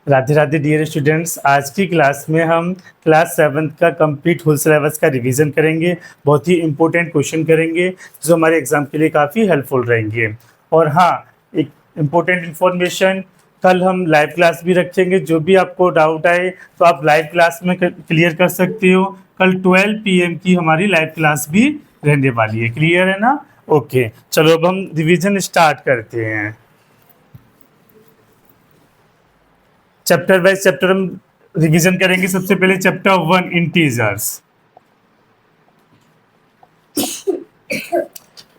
Radhe Radhe dear students. आज की class में हम क्लास 7th का कंप्लीट होल सिलेबस का रिवीजन करेंगे। बहुत ही इंपॉर्टेंट क्वेश्चन करेंगे जो हमारे एग्जाम के लिए काफ़ी हेल्पफुल रहेंगे। और हाँ, एक इम्पोर्टेंट इन्फॉर्मेशन, कल हम लाइव क्लास भी रखेंगे। जो भी आपको डाउट आए तो आप लाइव क्लास में क्लियर कर सकते हो। कल 12 PM की हमारी लाइव क्लास भी रहने वाली है। क्लियर है ना? ओके, चलो अब हम रिवीजन स्टार्ट करते हैं। चैप्टर वाइज चैप्टर हम रिवीजन करेंगे। सबसे पहले चैप्टर 1 इंटीजर्स।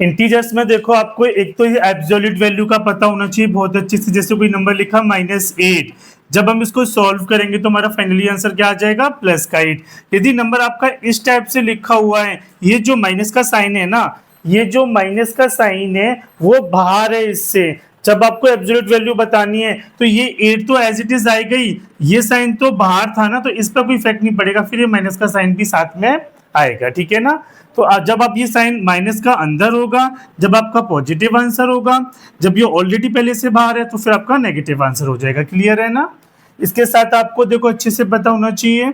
इंटीजर्स में देखो, आपको एक तो ये एब्सोल्यूट वैल्यू का पता होना चाहिए बहुत अच्छे से। जैसे कोई नंबर लिखा -8, जब हम इसको सॉल्व करेंगे तो हमारा फाइनली आंसर क्या आ जाएगा? +8। यदि नंबर आपका इस टाइप से लिखा हुआ है, ये जो माइनस का साइन है ना, ये जो माइनस का साइन है वो बाहर है इससे। जब आपको एब्सोल्यूट वैल्यू बतानी है तो ये 8 तो एज इट इज आई गई, ये साइन तो बाहर था ना, तो इस पर कोई इफेक्ट नहीं पड़ेगा, फिर ये माइनस का साइन भी साथ में आएगा। ठीक है ना? तो जब आप ये साइन माइनस का अंदर होगा, जब आपका पॉजिटिव आंसर होगा, जब ये ऑलरेडी पहले से बाहर है तो फिर आपका नेगेटिव आंसर हो जाएगा। क्लियर है ना? इसके साथ आपको देखो अच्छे से पता होना चाहिए,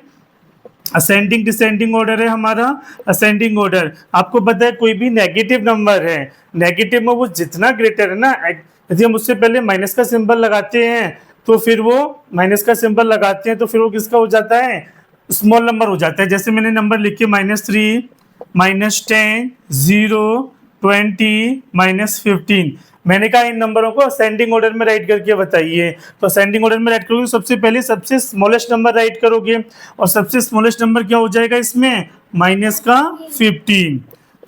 असेंडिंग डिसेंडिंग ऑर्डर है हमारा। असेंडिंग ऑर्डर आपको पता है, कोई भी नेगेटिव नंबर है, नेगेटिव में वो जितना ग्रेटर है ना, यदि हम उससे पहले माइनस का सिंबल लगाते हैं तो फिर वो माइनस का सिंबल लगाते हैं तो फिर वो किसका हो जाता है? स्मॉल नंबर हो जाता है। जैसे मैंने नंबर लिखे -3, -10, 0, 20, -15। मैंने कहा इन नंबरों को असेंडिंग ऑर्डर में राइट करके बताइए। तो असेंडिंग ऑर्डर में राइट करोगे, सबसे पहले सबसे स्मॉलेस्ट नंबर राइट करोगे, और सबसे स्मॉलेस्ट नंबर क्या हो जाएगा इसमें? -15।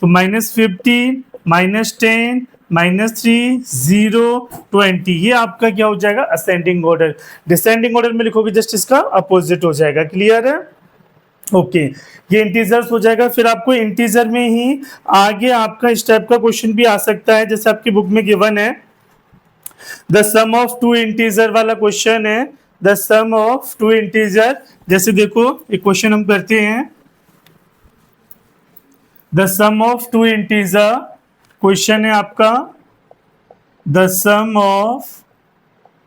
तो -15, -10, -3, 0, 20, ये आपका क्या हो जाएगा? Ascending order. डिसेंडिंग ऑर्डर में लिखोगे जस्ट इसका अपोजिट हो जाएगा। क्लियर है? ओके, ये इंटीजर्स हो जाएगा। फिर आपको इंटीजर में ही आगे आपका इस टाइप का क्वेश्चन भी आ सकता है, जैसे आपकी बुक में गिवन है, the sum of two integer वाला क्वेश्चन है। The sum of two integer, जैसे देखो एक क्वेश्चन हम करते हैं, the sum of two integer. Question है आपका, the sum of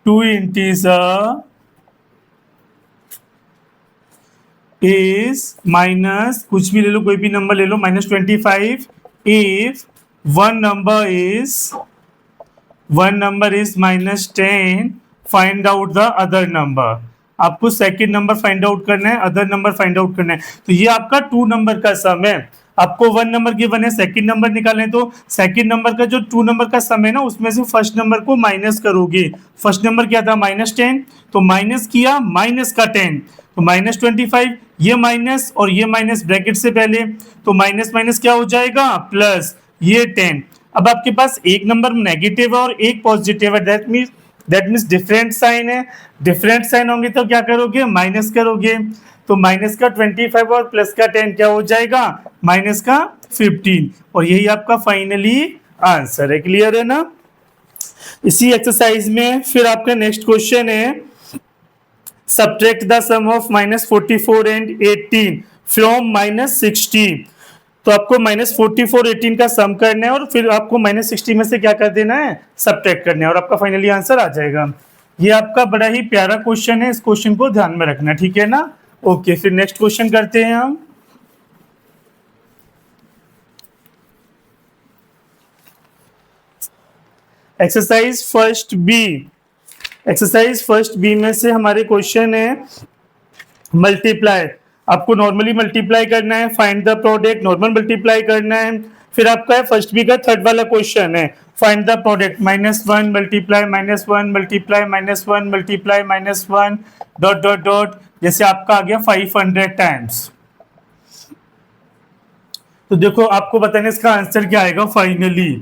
two integer is minus, कुछ भी ले लो, कोई भी नंबर ले लो, -25 if one number is -10, find out the other number. आपको सेकंड नंबर फाइंड आउट करना है, अदर नंबर फाइंड आउट करना है। तो ये आपका 2 नंबर का सम है। आपको 1 नंबर गिवन है, सेकंड नंबर निकालने, तो सेकंड नंबर का जो 2 नंबर का सम है ना, उसमें से फर्स्ट नंबर को माइनस करोगे। फर्स्ट नंबर क्या था? -10, तो माइनस किया माइनस का 10, तो -25, ये माइनस और ये माइनस ब्रैकेट से पहले, तो माइनस माइनस क्या हो जाएगा? प्लस, ये 10। अब आपके पास एक नंबर नेगेटिव है और एक पॉजिटिव है, दैट मीन्स डिफरेंट साइन है। डिफरेंट साइन होंगे तो क्या करोगे? माइनस करोगे। तो माइनस का 25 और प्लस का 10 क्या हो जाएगा? माइनस का 15। और यही आपका फाइनली आंसर है। क्लियर है ना? इसी एक्सरसाइज में फिर आपका नेक्स्ट क्वेश्चन है, subtract the sum of -44 and 18 from -60। तो आपको -44, 18 का सम करना है और फिर आपको -60 में से क्या कर देना है? सब्ट्रैक्ट करना है, और आपका फाइनली आंसर आ जाएगा। ये आपका बड़ा ही प्यारा क्वेश्चन है, इस क्वेश्चन को ध्यान में रखना। ठीक है ना? ओके, फिर नेक्स्ट क्वेश्चन करते हैं हम। Exercise first B. Exercise first B में से हमारे क्वेश्चन है मल्टीप्लाई। आपको नॉर्मली मल्टीप्लाई करना है, find the product, normal multiply करना है। फिर आपका है फर्स्ट बी का थर्ड वाला क्वेश्चन है, find the product, -1 multiply -1 multiply -1 multiply -1 dot dot dot, जैसे आपका आ गया 500 टाइम्स। तो देखो आपको बताना इसका आंसर क्या आएगा फाइनली।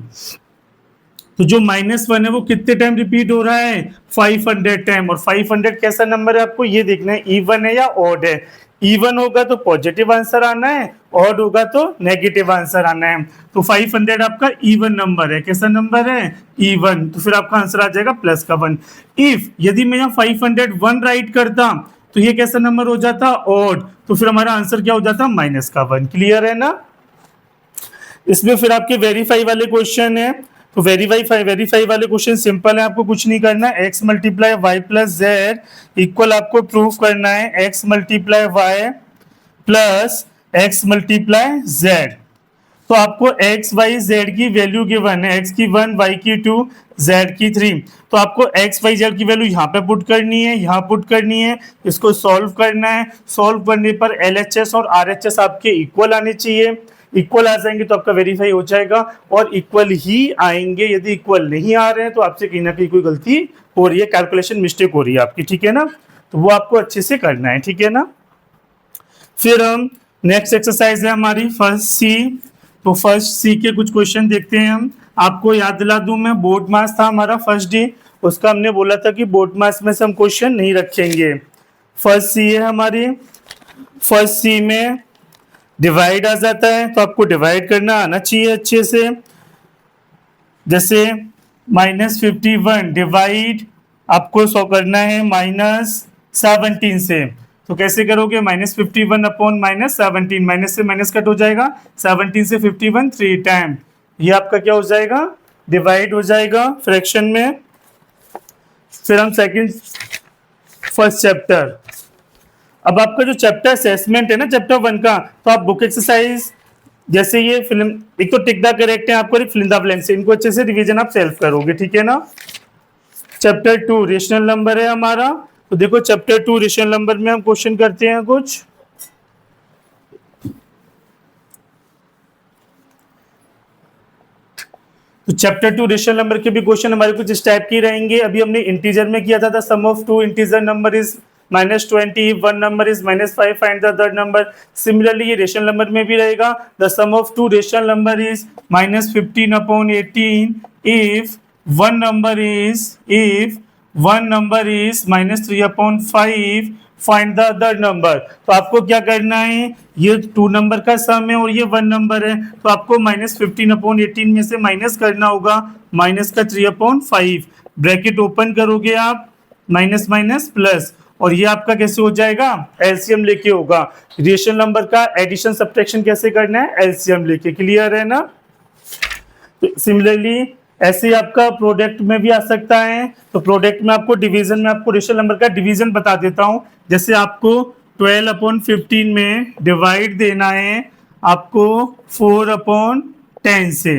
तो जो -1 है वो कितने टाइम रिपीट हो रहा है? 500 टाइम। और 500 कैसा नंबर है आपको ये देखना है, इवन है या ऑड है। इवन होगा तो पॉजिटिव आंसर आना है, ऑड होगा तो नेगेटिव आंसर आना है। तो 500 आपका इवन नंबर है। कैसा नंबर है? इवन। तो फिर आपका आंसर आ जाएगा प्लस का 1। इफ यदि मैं यहाँ 501 राइट करता तो ये कैसा नंबर हो जाता? ऑड। तो फिर हमारा आंसर क्या हो जाता? -1। क्लियर है ना? इसमें फिर आपके वेरीफाई वाले क्वेश्चन है, तो वेरीफाई वाले क्वेश्चन सिंपल है, आपको कुछ नहीं करना है। X multiply y plus z equal आपको प्रूफ करना है x multiply y plus x multiply z. तो आपको एक्स वाई जेड की वैल्यू गिवन है, एक्स की 1, वाई की 2, जेड की 3। तो आपको एक्स वाई जेड की वैल्यू यहाँ पे पुट करनी है, यहाँ पुट करनी है, इसको सॉल्व करना है। सॉल्व करने पर एलएचएस और आरएचएस आपके इक्वल आने चाहिए। इक्वल आ जाएंगे तो आपका वेरीफाई हो जाएगा, और इक्वल ही आएंगे। यदि इक्वल नहीं आ रहे हैं तो आपसे कहीं ना कहीं कोई गलती हो रही है, कैलकुलेशन मिस्टेक हो रही है आपकी, ठीक है ना। तो वो आपको अच्छे से करना है, ठीक है ना। फिर हम नेक्स्ट एक्सरसाइज है हमारी फर्स्ट सी। तो फर्स्ट सी के कुछ क्वेश्चन देखते हैं हम। आपको याद दिला दूं मैं, बोर्ड मास था हमारा फर्स्ट डे, उसका हमने बोला था कि बोर्ड मास में से हम क्वेश्चन नहीं रखेंगे। फर्स्ट सी है हमारी, फर्स्ट सी में डिवाइड आ जाता है, तो आपको डिवाइड करना आना चाहिए अच्छे से। जैसे -51 डिवाइड आपको सो करना है -17 से। तो कैसे करोगे, -51 अपॉन -17, माइनस से माइनस कट हो जाएगा, 17 से 51 3 टाइम, ये आपका क्या हो जाएगा, डिवाइड हो जाएगा फ्रैक्शन में। फिर हम सेकंड फर्स्ट चैप्टर, अब आपका जो चैप्टर असेसमेंट है ना चैप्टर 1 का, तो आप बुक एक्सरसाइज जैसे ये फिल्म, एक तो टिक द करेक्ट है आपको, एक फिल इन द ब्लैंक्स, इनको अच्छे से रिवीजन आप सेल्फ करोगे, ठीक है ना। चैप्टर 2 रेशनल नंबर है हमारा। तो देखो चैप्टर 2 रेशनल नंबर में हम क्वेश्चन करते हैं कुछ। तो चैप्टर 2 रेशनल नंबर के भी क्वेश्चन हमारे कुछ इस टाइप के रहेंगे। अभी हमने इंटीजर में किया था, the sum of two integer number is -20, one number is -5, find the third number. Similarly ये रेशनल नंबर में भी रहेगा, the sum of two rational number is -15 upon 18 if one number is -3 upon 5, find the other number. तो आपको क्या करना है, ये 2 नंबर का सम है और ये 1 नंबर है, तो आपको -15 अपॉन 18 में से माइनस करना होगा -3 अपॉन 5, ब्रैकेट ओपन करोगे आप, माइनस माइनस प्लस, और ये आपका कैसे हो जाएगा, एलसीएम लेके होगा। रेशनल नंबर का एडिशन सब्ट्रैक्शन कैसे करना है, एलसीएम लेके, क्लियर है ना। तो सिमिलरली ऐसे ही आपका प्रोडक्ट में भी आ सकता है। तो प्रोडक्ट में आपको डिवीजन में आपको रेशनल नंबर का डिवीजन बता देता हूं। जैसे आपको 12 अपॉन 15 में डिवाइड देना है आपको 4 अपॉन 10 से।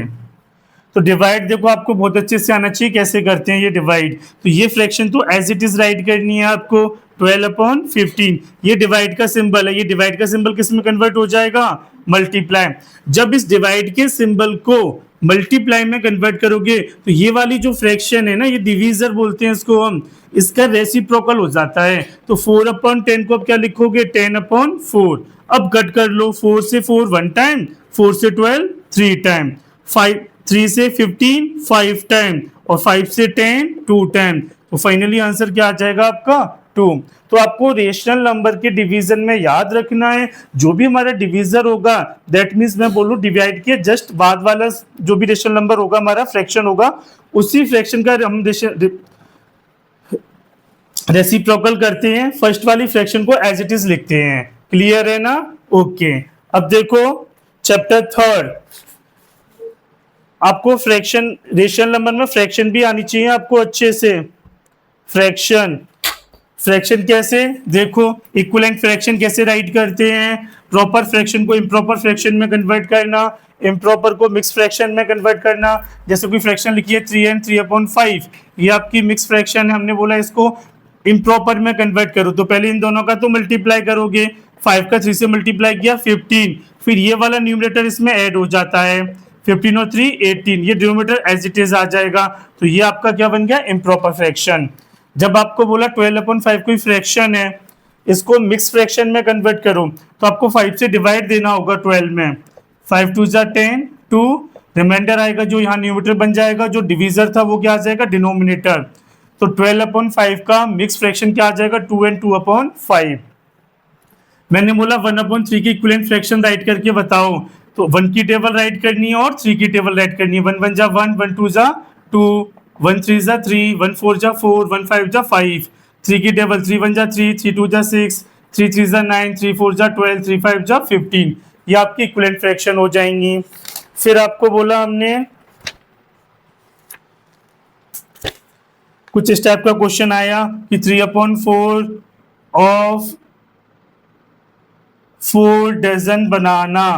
तो डिवाइड देखो आपको बहुत अच्छे से आना चाहिए, कैसे करते हैं ये डिवाइड। तो ये फ्रैक्शन तो एज इट इज राइट करनी है आपको, 12 अपॉन 15, ये डिवाइड का सिंबल है, ये डिवाइड का सिंबल किस में कन्वर्ट हो जाएगा, मल्टीप्लाई। जब इस डिवाइड के सिंबल को मल्टीप्लाई में कन्वर्ट करोगे तो ये वाली जो फ्रैक्शन है ना, ये डिवीजर बोलते हैं इसको हम, इसका रेसिप्रोकल हो जाता है। तो 4 अपॉन 10 को अब क्या लिखोगे, 10 अपॉन 4। अब कट कर लो, 4 से 4 1 टाइम, 4 से 12 3 टाइम, 3 से 15 5 टाइम, और 5 से 10 2 टाइम। तो फाइनली आंसर क्या आ जाएगा आपका 2। तो आपको रेशनल नंबर के डिवीजन में याद रखना है, जो भी हमारा डिवीजर होगा, दैट मीन्स मैं बोलूं डिवाइड के जस्ट बाद वाला जो भी रेशनल नंबर होगा हमारा फ्रैक्शन होगा, उसी फ्रैक्शन का हम रेसिप्रोकल करते हैं, फर्स्ट वाली फ्रैक्शन को एज इट इज लिखते हैं, क्लियर है ना। ओके, अब देखो चैप्टर 3, आपको फ्रैक्शन, रेशनल नंबर में फ्रैक्शन भी आनी चाहिए आपको अच्छे से। फ्रैक्शन कैसे, देखो इक्विवेलेंट फ्रैक्शन कैसे राइट करते हैं, प्रॉपर फ्रैक्शन को इम्प्रॉपर फ्रैक्शन में कन्वर्ट करना, इम्प्रॉपर को मिक्स फ्रैक्शन में कन्वर्ट करना। जैसे कोई फ्रैक्शन लिखी है 3 and 3/5, ये आपकी मिक्स फ्रैक्शन है, हमने बोला इसको इम्प्रॉपर में कन्वर्ट करो, तो पहले इन दोनों का तो मल्टीप्लाई करोगे, 5 का 3 से मल्टीप्लाई किया 15, फिर ये वाला न्यूमरेटर इसमें ऐड हो जाता है, 15 और 3 18, ये डिनोमिनेटर एज इट इज आ जाएगा। तो ये आपका क्या बन गया, इम्प्रॉपर फ्रैक्शन। जब आपको बोला 12/5 कोई फ्रैक्शन है, इसको मिक्स फ्रैक्शन में कन्वर्ट करो, तो आपको 5 से डिवाइड देना होगा 12 में, 5 2 10 2, रिमाइंडर आएगा जो यहाँ न्यूमरेटर बन जाएगा, जो डिवीजर था वो क्या आ जाएगा, डिनोमिनेटर। तो 12/5 का मिक्स फ्रैक्शन क्या आ जाएगा, 2 and 2/5। मैंने बोला 1/3 की इक्विवेलेंट फ्रैक्शन राइट करके बताओ, तो 1 की टेबल राइट करनी है और 3 की टेबल राइट करनी है। 1 1 जा 1, 1 2 जा 2, 1 3 जा 3, 1 4 जा 4, 1 5 जा 5, 3 की टेबल 3 1 जा 3, 3 2 जा 6, 3 3 जा 9, 3 4 जा 12, 3 5 जा 15, ये आपकी इक्विवेलेंट फ्रैक्शन हो जाएंगी। फिर आपको बोला हमने कुछ इस टाइप का क्वेश्चन आया कि 3/4 of 4 dozen banana,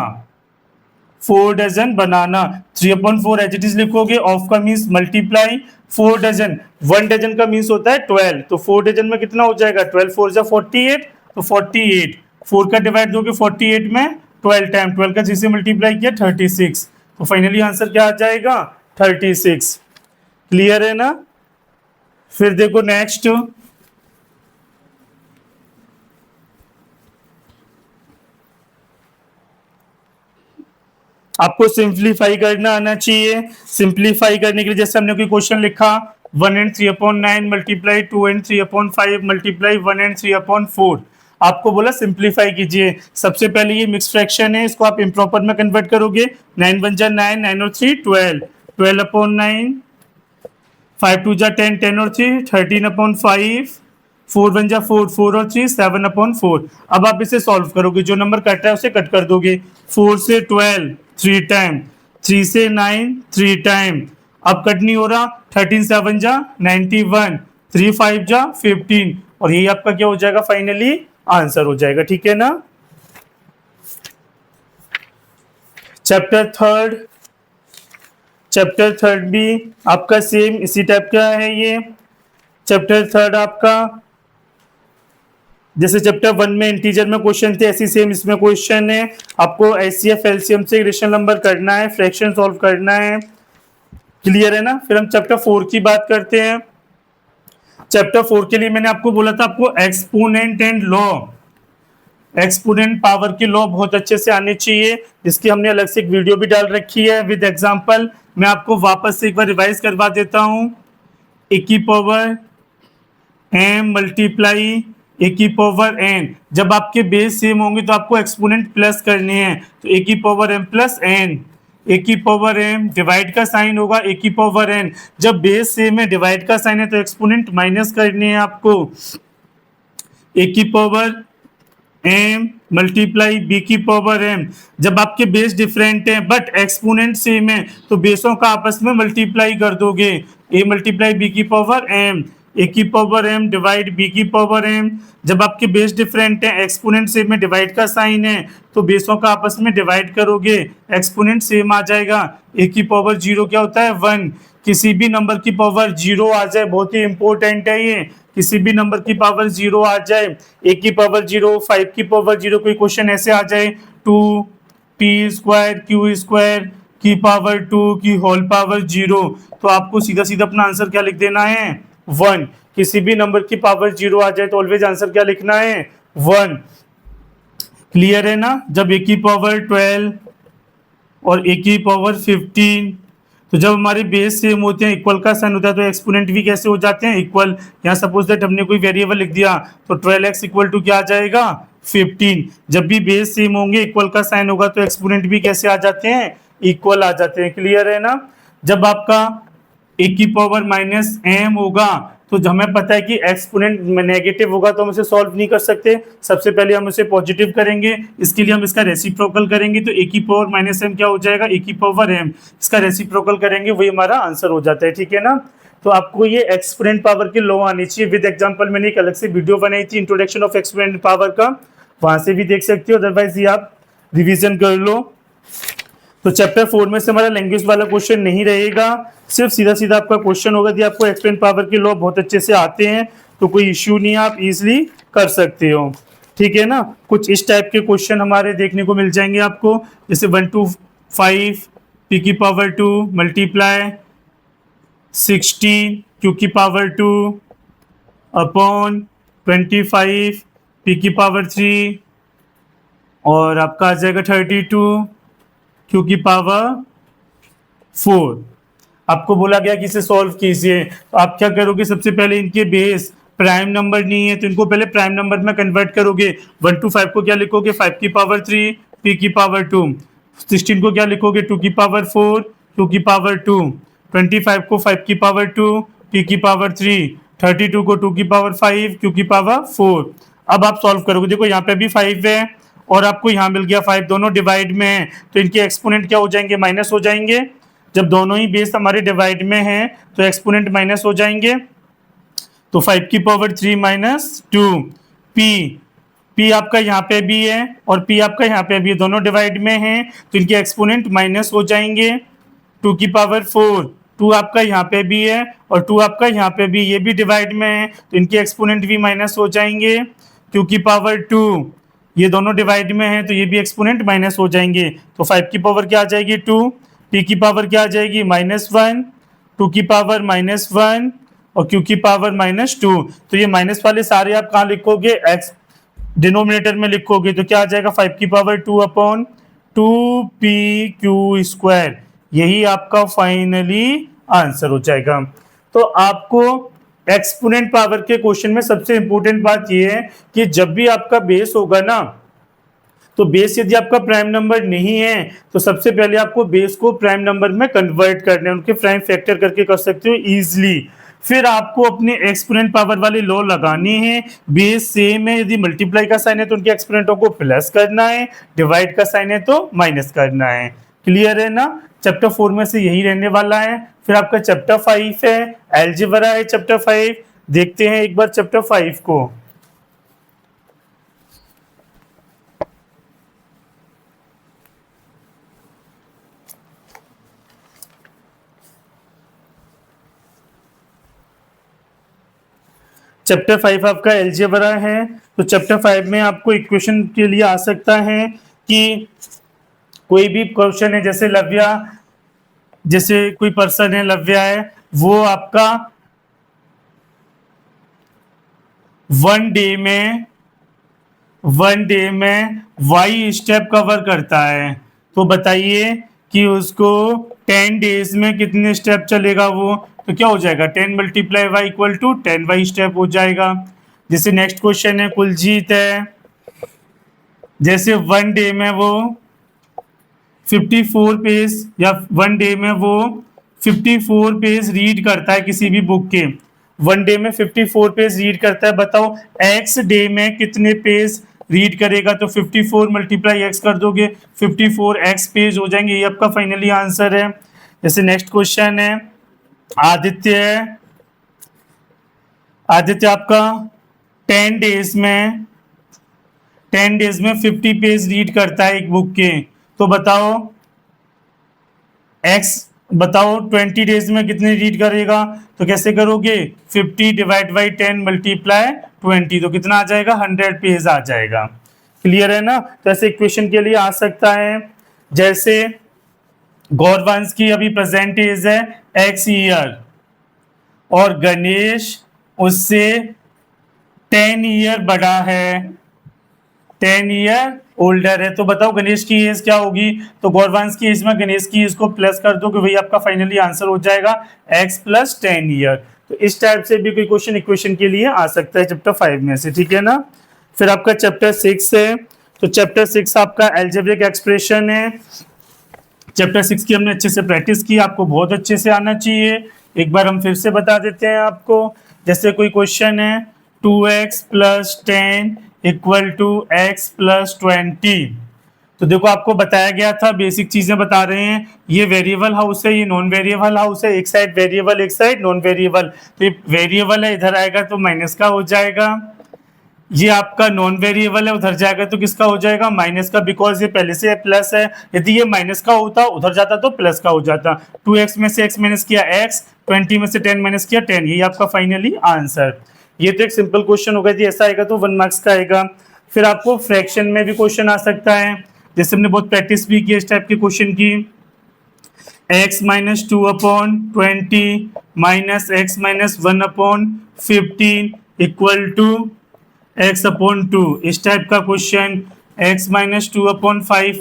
4 dozen banana, 3/4 as it is लिखोगे, ऑफ का मीन्स मल्टीप्लाई 4 डजन, 1 डजन का मीन्स होता है 12, तो 4 डजन में कितना हो जाएगा, 12 4 जा 48, तो 48 4 का डिवाइड दोगे 48 में 12 टाइम, 12 का 3 से मल्टीप्लाई किया 36, तो फाइनली आंसर क्या आ जाएगा 36। क्लियर है ना। फिर देखो नेक्स्ट, आपको सिंप्लीफाई करना आना चाहिए। सिंप्लीफाई करने के लिए जैसे हमने कोई क्वेश्चन लिखा 1 and 3/9 multiply 2 and 3/5 multiply 1 and 3/4, आपको बोला सिंप्लीफाई कीजिए। सबसे पहले ये मिक्स फ्रैक्शन है, इसको आप इम्प्रॉपर में कन्वर्ट करोगे, 9 1 जा 9, 9 और 3 12, 12/9, 5 2 जा 10, 10 और 3 13/5, 4 1 जा 4, 4 और 3 7/4। अब आप इसे सॉल्व करोगे, जो नंबर कट रहा है उसे कट कर दोगे, 4 से 12 3 टाइम, 3 से 9 3 टाइम, अब कट नहीं हो रहा, 13 7 जा 91, 3 5 जा 15, और यही आपका क्या हो जाएगा, फाइनली आंसर हो जाएगा। ठीक है ना। चैप्टर थर्ड भी आपका सेम इसी टाइप का है। ये चैप्टर थर्ड आपका जैसे चैप्टर 1 में इंटीजर में क्वेश्चन थे, ऐसी सेम इसमें क्वेश्चन है। आपको एचसीएफ एलसीएम से रेशनल नंबर करना है, फ्रैक्शन सॉल्व करना है। क्लियर है ना। फिर हम चैप्टर 4 की बात करते हैं। चैप्टर 4 के लिए मैंने आपको बोला था आपको exponent and law, exponent power की लॉ बहुत अच्छे से आने चाहिए, जिसकी हमने अलग से एक वीडियो भी डाल रखी है विद एग्जांपल। मैं आपको वापस से एक बार रिवाइज करवा देता हूं। ए की पावर m मल्टीप्लाई ए की पावर n, जब आपके बेस सेम होंगे तो आपको एक्सपोनेंट प्लस करने हैं, तो ए की पावर m प्लस n, ए की पावर m, डिवाइड का साइन होगा ए की पावर n, जब बेस सेम है डिवाइड का साइन है तो एक्सपोनेंट माइनस करने हैं आपको, ए की पावर m मल्टीप्लाई बी की पावर m, जब आपके बेस डिफरेंट हैं बट एक्सपोनेंट सेम है तो बेसों का आपस में मल्टीप्लाई कर दोगे, a मल्टीप्लाई बी की पावर m, ए की पावर m डिवाइड बी की पावर m, जब आपके बेस डिफरेंट है एक्सपोनेंट सेम में डिवाइड का साइन है तो बेसों का आपस में डिवाइड करोगे, एक्सपोनेंट सेम आ जाएगा, ए की पावर 0 क्या होता है 1, किसी भी नंबर की पावर 0 आ जाए, बहुत ही इंपॉर्टेंट है ये, किसी भी नंबर की पावर 0 आ जाए, ए की पावर 0, 5 की पावर 0, कोई क्वेश्चन ऐसे आ जाए 2p² q² की पावर 2 की होल पावर 0, तो आपको सीधा सीधा अपना आंसर क्या लिख देना है 1। किसी भी नंबर की पावर 0 आ जाए तो ऑलवेज आंसर क्या लिखना है 1। क्लियर है ना। जब ए की पावर 12 और ए की पावर 15, तो जब हमारे बेस सेम होते हैं, इक्वल का साइन होता है, तो एक्सपोनेंट भी कैसे हो जाते हैं इक्वल। यहाँ सपोज दैट हमने कोई वेरिएबल लिख दिया तो 12x इक्वल टू क्या आ जाएगा 15, जब भी बेस सेम होंगे इक्वल का साइन होगा तो एक्सपोनेंट भी कैसे आ जाते हैं इक्वल आ जाते हैं। क्लियर है ना। जब आपका ए की पावर माइनस m होगा तो हमें पता है कि एक्सपोनेंट नेगेटिव होगा तो हम इसे सॉल्व नहीं कर सकते, सबसे पहले हम इसे पॉजिटिव करेंगे, इसके लिए हम इसका रेसिप्रोकल करेंगे, तो ए की पावर माइनस m क्या हो जाएगा ए की पावर m, इसका रेसिप्रोकल करेंगे, वही हमारा आंसर हो जाता है। ठीक है ना। तो आपको ये एक्सपोनेंट पावर की लॉ आनी चाहिए विद एग्जांपल। मैंने एक अलग से वीडियो बनाई थी इंट्रोडक्शन ऑफ एक्सपोनेंट पावर का, वहां से भी देख सकते हो, अदरवाइज ये आप रिविजन कर लो। तो चैप्टर 4 में से हमारा लैंग्वेज वाला क्वेश्चन नहीं रहेगा, सिर्फ सीधा सीधा आपका क्वेश्चन होगा। यदि आपको एक्सपोनेंट पावर के लॉ बहुत अच्छे से आते हैं तो कोई इश्यू नहीं, आप इजीली कर सकते हो। ठीक है ना। कुछ इस टाइप के क्वेश्चन हमारे देखने को मिल जाएंगे आपको, जैसे 1 to 5 p की पावर 2 मल्टीप्लाई 16 q की पावर 2 अपॉन 25 p की पावर 3, और आपका आ जाएगा 32 q की पावर 4। आपको बोला गया कि इसे सॉल्व कीजिए, तो आप क्या करोगे, सबसे पहले इनके बेस प्राइम नंबर नहीं है तो इनको पहले प्राइम नंबर में कन्वर्ट करोगे। 1 to 5 को क्या लिखोगे 5 की पावर 3 p की पावर 2, 16 को क्या लिखोगे 2 की पावर 4 2 की पावर 2, 25 को 5 की पावर 2 p की पावर 3, 32 को 2 की पावर 5 q की पावर 4। अब आप सॉल्व करोगे, देखो यहाँ पे भी 5 है और आपको यहाँ मिल गया 5, दोनों डिवाइड में है तो इनके एक्सपोनेंट क्या हो जाएंगे माइनस हो जाएंगे। जब दोनों ही बेस हमारे डिवाइड में हैं तो एक्सपोनेंट माइनस हो जाएंगे। तो 5⁻³ माइनस 2 पी, पी आपका यहाँ पे भी है और पी आपका यहाँ पे भी है, दोनों डिवाइड में हैं तो इनके एक्सपोनेंट माइनस हो जाएंगे। 2⁴, 2 आपका यहाँ पे भी है और 2 आपका यहाँ पे भी, ये भी डिवाइड में है तो इनके एक्सपोनेंट भी माइनस हो जाएंगे। 2⁻2, ये दोनों डिवाइड में है तो ये भी एक्सपोनेंट माइनस हो जाएंगे। तो 5 की पावर क्या आ जाएगी 2, p की पावर क्या आ जाएगी -1, 2 की पावर -1 और q की पावर -2। तो ये माइनस वाले सारे आप कहाँ लिखोगे, x डिनोमिनेटर में लिखोगे तो क्या आ जाएगा 5 की पावर 2/2pq²। यही आपका फाइनली आंसर हो जाएगा। तो आपको एक्सपोनेंट पावर के क्वेश्चन में सबसे इंपॉर्टेंट बात यह है कि जब भी आपका बेस होगा ना, तो बेस यदि आपका प्राइम नंबर नहीं है तो सबसे पहले आपको बेस को प्राइम नंबर में कन्वर्ट करना है, उनके प्राइम फैक्टर करके कर सकते हो इजीली। फिर आपको अपने एक्सपोनेंट पावर वाले लॉ लगाने हैं। बेस सेम है, यदि मल्टीप्लाई का साइन है तो उनके एक्सपोनेंटों को प्लस करना है, डिवाइड का साइन है तो माइनस करना है। क्लियर है ना? चैप्टर 4 में से यही रहने वाला है। फिर आपका चैप्टर 5 है, अलजेब्रा है चैप्टर 5। देखते हैं एक बार चैप्टर 5 को। चैप्टर 5 आपका अलजेब्रा है। तो चैप्टर 5 में आपको इक्वेशन के लिए आ सकता है कि कोई भी क्वेश्चन है, जैसे लव्या, जैसे कोई पर्सन है लव्या है, वो आपका 1 डे में y स्टेप कवर करता है। तो बताइए कि उसको 10 डेज में कितने स्टेप चलेगा वो, तो क्या हो जाएगा 10 × y = 10y स्टेप हो जाएगा। जैसे नेक्स्ट क्वेश्चन है, कुलजीत है, जैसे 1 डे में वो 54 पेज या 1 डे में वो 54 पेज रीड करता है किसी भी बुक के। 1 डे में 54 पेज रीड करता है। बताओ x डे में कितने पेज रीड करेगा, तो 54 × x कर दोगे 54x पेज हो जाएंगे। ये आपका फाइनली आंसर है। जैसे नेक्स्ट क्वेश्चन है, आदित्य है, आदित्य आपका 10 डेज में 50 पेज रीड करता है एक बुक के। तो बताओ x, बताओ 20 डेज में कितने रीड करेगा, तो कैसे करोगे 50 ÷ 10 × 20, तो कितना आ जाएगा 100 पेज आ जाएगा। क्लियर है ना? तो ऐसे इक्वेशन के लिए आ सकता है। जैसे गौरवंश की अभी प्रेजेंट एज है x ईयर और गणेश उससे 10 ईयर बड़ा है, 10 ईयर ओल्डर है। तो बताओ गणेश की एज क्या होगी, तो गौरवंश की एज में गणेश की एज को प्लस कर दो कि भाई आपका फाइनली आंसर हो जाएगा x + 10 ईयर। तो इस टाइप से भी कोई क्वेश्चन इक्वेशन के लिए आ सकता है चैप्टर 5 में से, ठीक है ना? फिर आपका चैप्टर 6 है। तो चैप्टर 6 आपका अलजेब्रिक एक्सप्रेशन है। चैप्टर 6 की हमने अच्छे से प्रैक्टिस की, आपको बहुत अच्छे से आना चाहिए। एक बार हम फिर से बता देते हैं आपको। जैसे कोई क्वेश्चन है 2x + 10 = x + 20, तो देखो आपको बताया गया था, बेसिक चीजें बता रहे हैं। ये वेरिएबल हाउस है, ये नॉन वेरिएबल हाउस है, एक साइड वेरिएबल एक साइड नॉन वेरिएबल। तो ये वेरिएबल है, इधर आएगा तो माइनस का हो जाएगा। ये आपका नॉन वेरिएबल है, उधर जाएगा तो किसका हो जाएगा माइनस का, बिकॉज ये पहले से प्लस है। यदि ये माइनस का होता उधर जाता तो प्लस का हो जाता। 2x में से x माइनस किया x, 20 में से 10 माइनस किया 10, यही आपका फाइनली आंसर। ये तो एक सिंपल क्वेश्चन होगा जी, ऐसा आएगा तो 1 मार्क्स का आएगा। फिर आपको फ्रैक्शन में भी क्वेश्चन आ सकता है, जैसे हमने बहुत प्रैक्टिस भी की इस टाइप के क्वेश्चन की। x - 2/20 - x - 1/15 = x/2। इस टाइप का क्वेश्चन, x - 2/5 -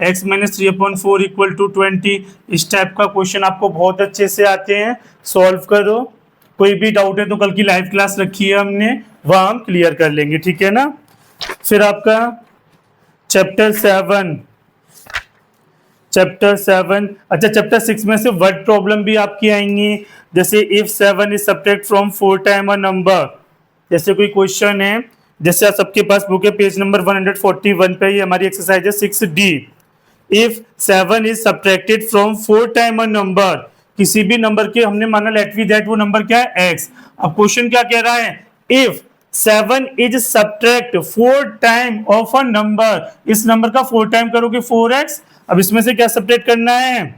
x - 3/4 = 20। इस टाइप का क्वेश्चन आपको बहुत अच्छे से आते हैं, सॉल्व करो। कोई भी डाउट है तो कल की लाइव क्लास रखी है हमने, वहाँ हम क्लियर कर लेंगे, ठीक है ना? फिर आपका चैप्टर 7, अच्छा चैप्टर 6 में से वर्ड प्रॉब्लम भी आपकी आएंगी। जैसे if 7 is subtract from 4 times a number, जैसे कोई क्वेश्चन है, जैसे आप सबके पास बुक है पेज नंबर 141 पे, ये हमारी एक्सरसाइज है 6D। If 7 is subtracted from 4 times a number, किसी भी नंबर के हमने माना लेट वी दैट वो नंबर क्या है x। अब क्वेश्चन क्या कह रहा है, if 7 is subtract 4 time of a number, इस नंबर का 4 टाइम करोगे 4x। अब इसमें से क्या सब्ट्रैक्ट करना है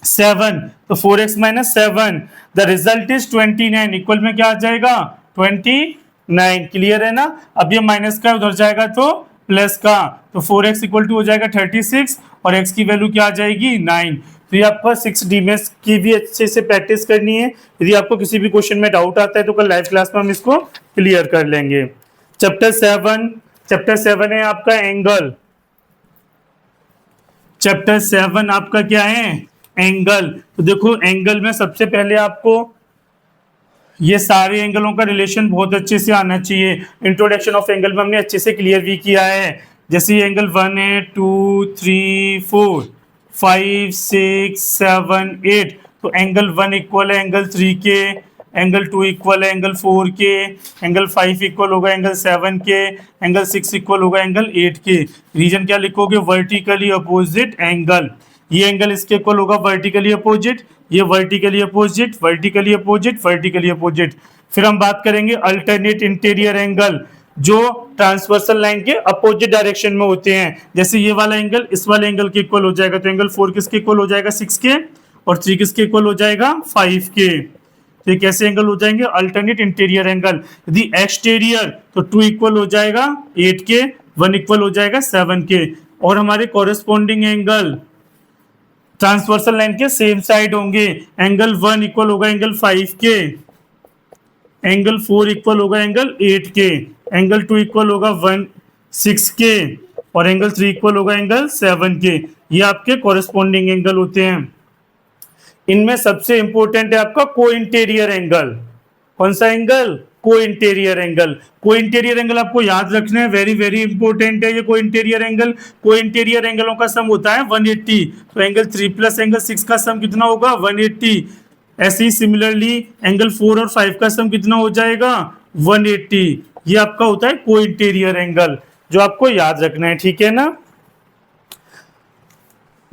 7, तो 4x minus 7, the result is 29, equal में क्या आ जाएगा 29। क्लियर है ना। अब ये माइनस का उधर जाएगा तो प्लस का, तो 4x इक्वल टू हो जाएगा 36 और x की वैल्यू क्या आ जाएगी 9। तो ये आपका 6 डीमेस की भी अच्छे से प्रैक्टिस करनी है। यदि आपको किसी भी क्वेश्चन में डाउट आता है तो कल लाइव क्लास में हम इसको क्लियर कर लेंगे। चैप्टर 7 है आपका एंगल। चैप्टर 7 आपका क्या है एंगल। तो देखो एंगल में सबसे पहले आपको ये सारे एंगलों का रिलेशन बहुत अच्छे से आना चाहिए। इंट्रोडक्शन ऑफ एंगल में हमने अच्छे से क्लियर भी किया है। जैसे ये एंगल 1 है 2 3 4 5 6 7 8, तो एंगल 1 इक्वल है एंगल 3 के, एंगल 2 इक्वल है एंगल 4 के, एंगल 5 इक्वल होगा एंगल 7 के, एंगल 6 इक्वल होगा एंगल 8 के। रीजन क्या लिखोगे वर्टिकली अपोजिट एंगल। ये एंगल इसके इक्वल होगा वर्टिकली अपोजिट, ये vertically opposite, vertically opposite, vertically opposite. फिर हम बात करेंगे अल्टरनेट इंटीरियर एंगल, जो ट्रांसवर्सल लाइन के अपोजिट डायरेक्शन में होते हैं। जैसे ये वाला एंगल इस वाले एंगल के इक्वल हो जाएगा, तो एंगल 4 किसके इक्वल हो जाएगा 6 के, और 3 किसके इक्वल हो जाएगा 5 के। तो ये कैसे एंगल हो जाएंगे अल्टरनेट इंटीरियर एंगल। यदि एक्सटीरियर तो 2 इक्वल हो जाएगा 8 के, 1 इक्वल हो जाएगा 7 के। और हमारे कॉरेस्पॉन्डिंग एंगल ट्रांसवर्सल लाइन के सेम साइड होंगे। एंगल 1 इक्वल होगा एंगल 5 के, एंगल 4 इक्वल होगा एंगल 8 के, एंगल 2 इक्वल होगा 6 के, और एंगल 3 इक्वल होगा एंगल 7 के। ये आपके कॉरेस्पॉन्डिंग एंगल होते हैं। इनमें सबसे इंपॉर्टेंट है आपका को इंटीरियर एंगल। कौन सा एंगल को इंटीरियर एंगल। को इंटीरियर एंगल आपको याद रखना है, वेरी वेरी इंपॉर्टेंट है ये को इंटीरियर एंगल। को इंटीरियर एंगलों का सम होता है 180, तो एंगल 3 प्लस एंगल 6 का सम कितना होगा 180। ऐसे ही सिमिलरली एंगल 4 और 5 का सम कितना हो जाएगा 180। ये आपका होता है को इंटीरियर एंगल, जो आपको याद रखना है, ठीक है ना।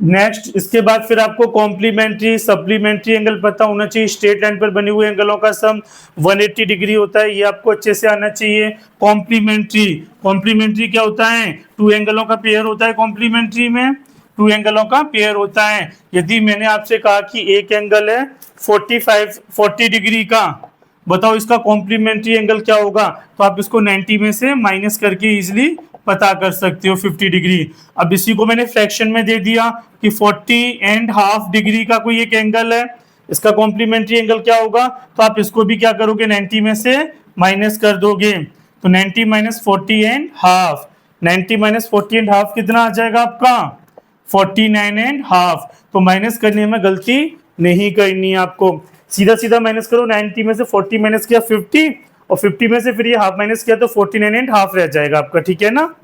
नेक्स्ट इसके बाद फिर आपको कॉम्प्लीमेंट्री सप्लीमेंट्री एंगल पता होना चाहिए। स्ट्रेट लाइन पर बने हुए एंगलों का सम 180 डिग्री होता है, ये आपको अच्छे से आना चाहिए। कॉम्प्लीमेंट्री क्या होता है, 2 एंगलों का पेयर होता है। कॉम्प्लीमेंट्री में 2 एंगलों का पेयर होता है। यदि मैंने आपसे कहा कि एक एंगल है 40 डिग्री का, बताओ इसका कॉम्प्लीमेंट्री एंगल क्या होगा, तो आप इसको 90 में से माइनस करके इजिली पता कर सकते हो 50 डिग्री। अब इसी को मैंने फ्रैक्शन में दे दिया कि 40.5 डिग्री का कोई एक एंगल है, इसका कॉम्प्लीमेंट्री एंगल क्या होगा, तो आप इसको भी क्या करोगे 90 में से माइनस कर दोगे, तो 90 माइनस 40.5, 90 माइनस 40.5 कितना आ जाएगा आपका 49.5। तो माइनस करने में गलती नहीं करनी है आपको, सीधा सीधा माइनस करो। 90 में से 40 माइनस किया 50, और 50 में से फिर ये हाफ माइनस किया तो 49.5 रह जाएगा आपका, ठीक है ना।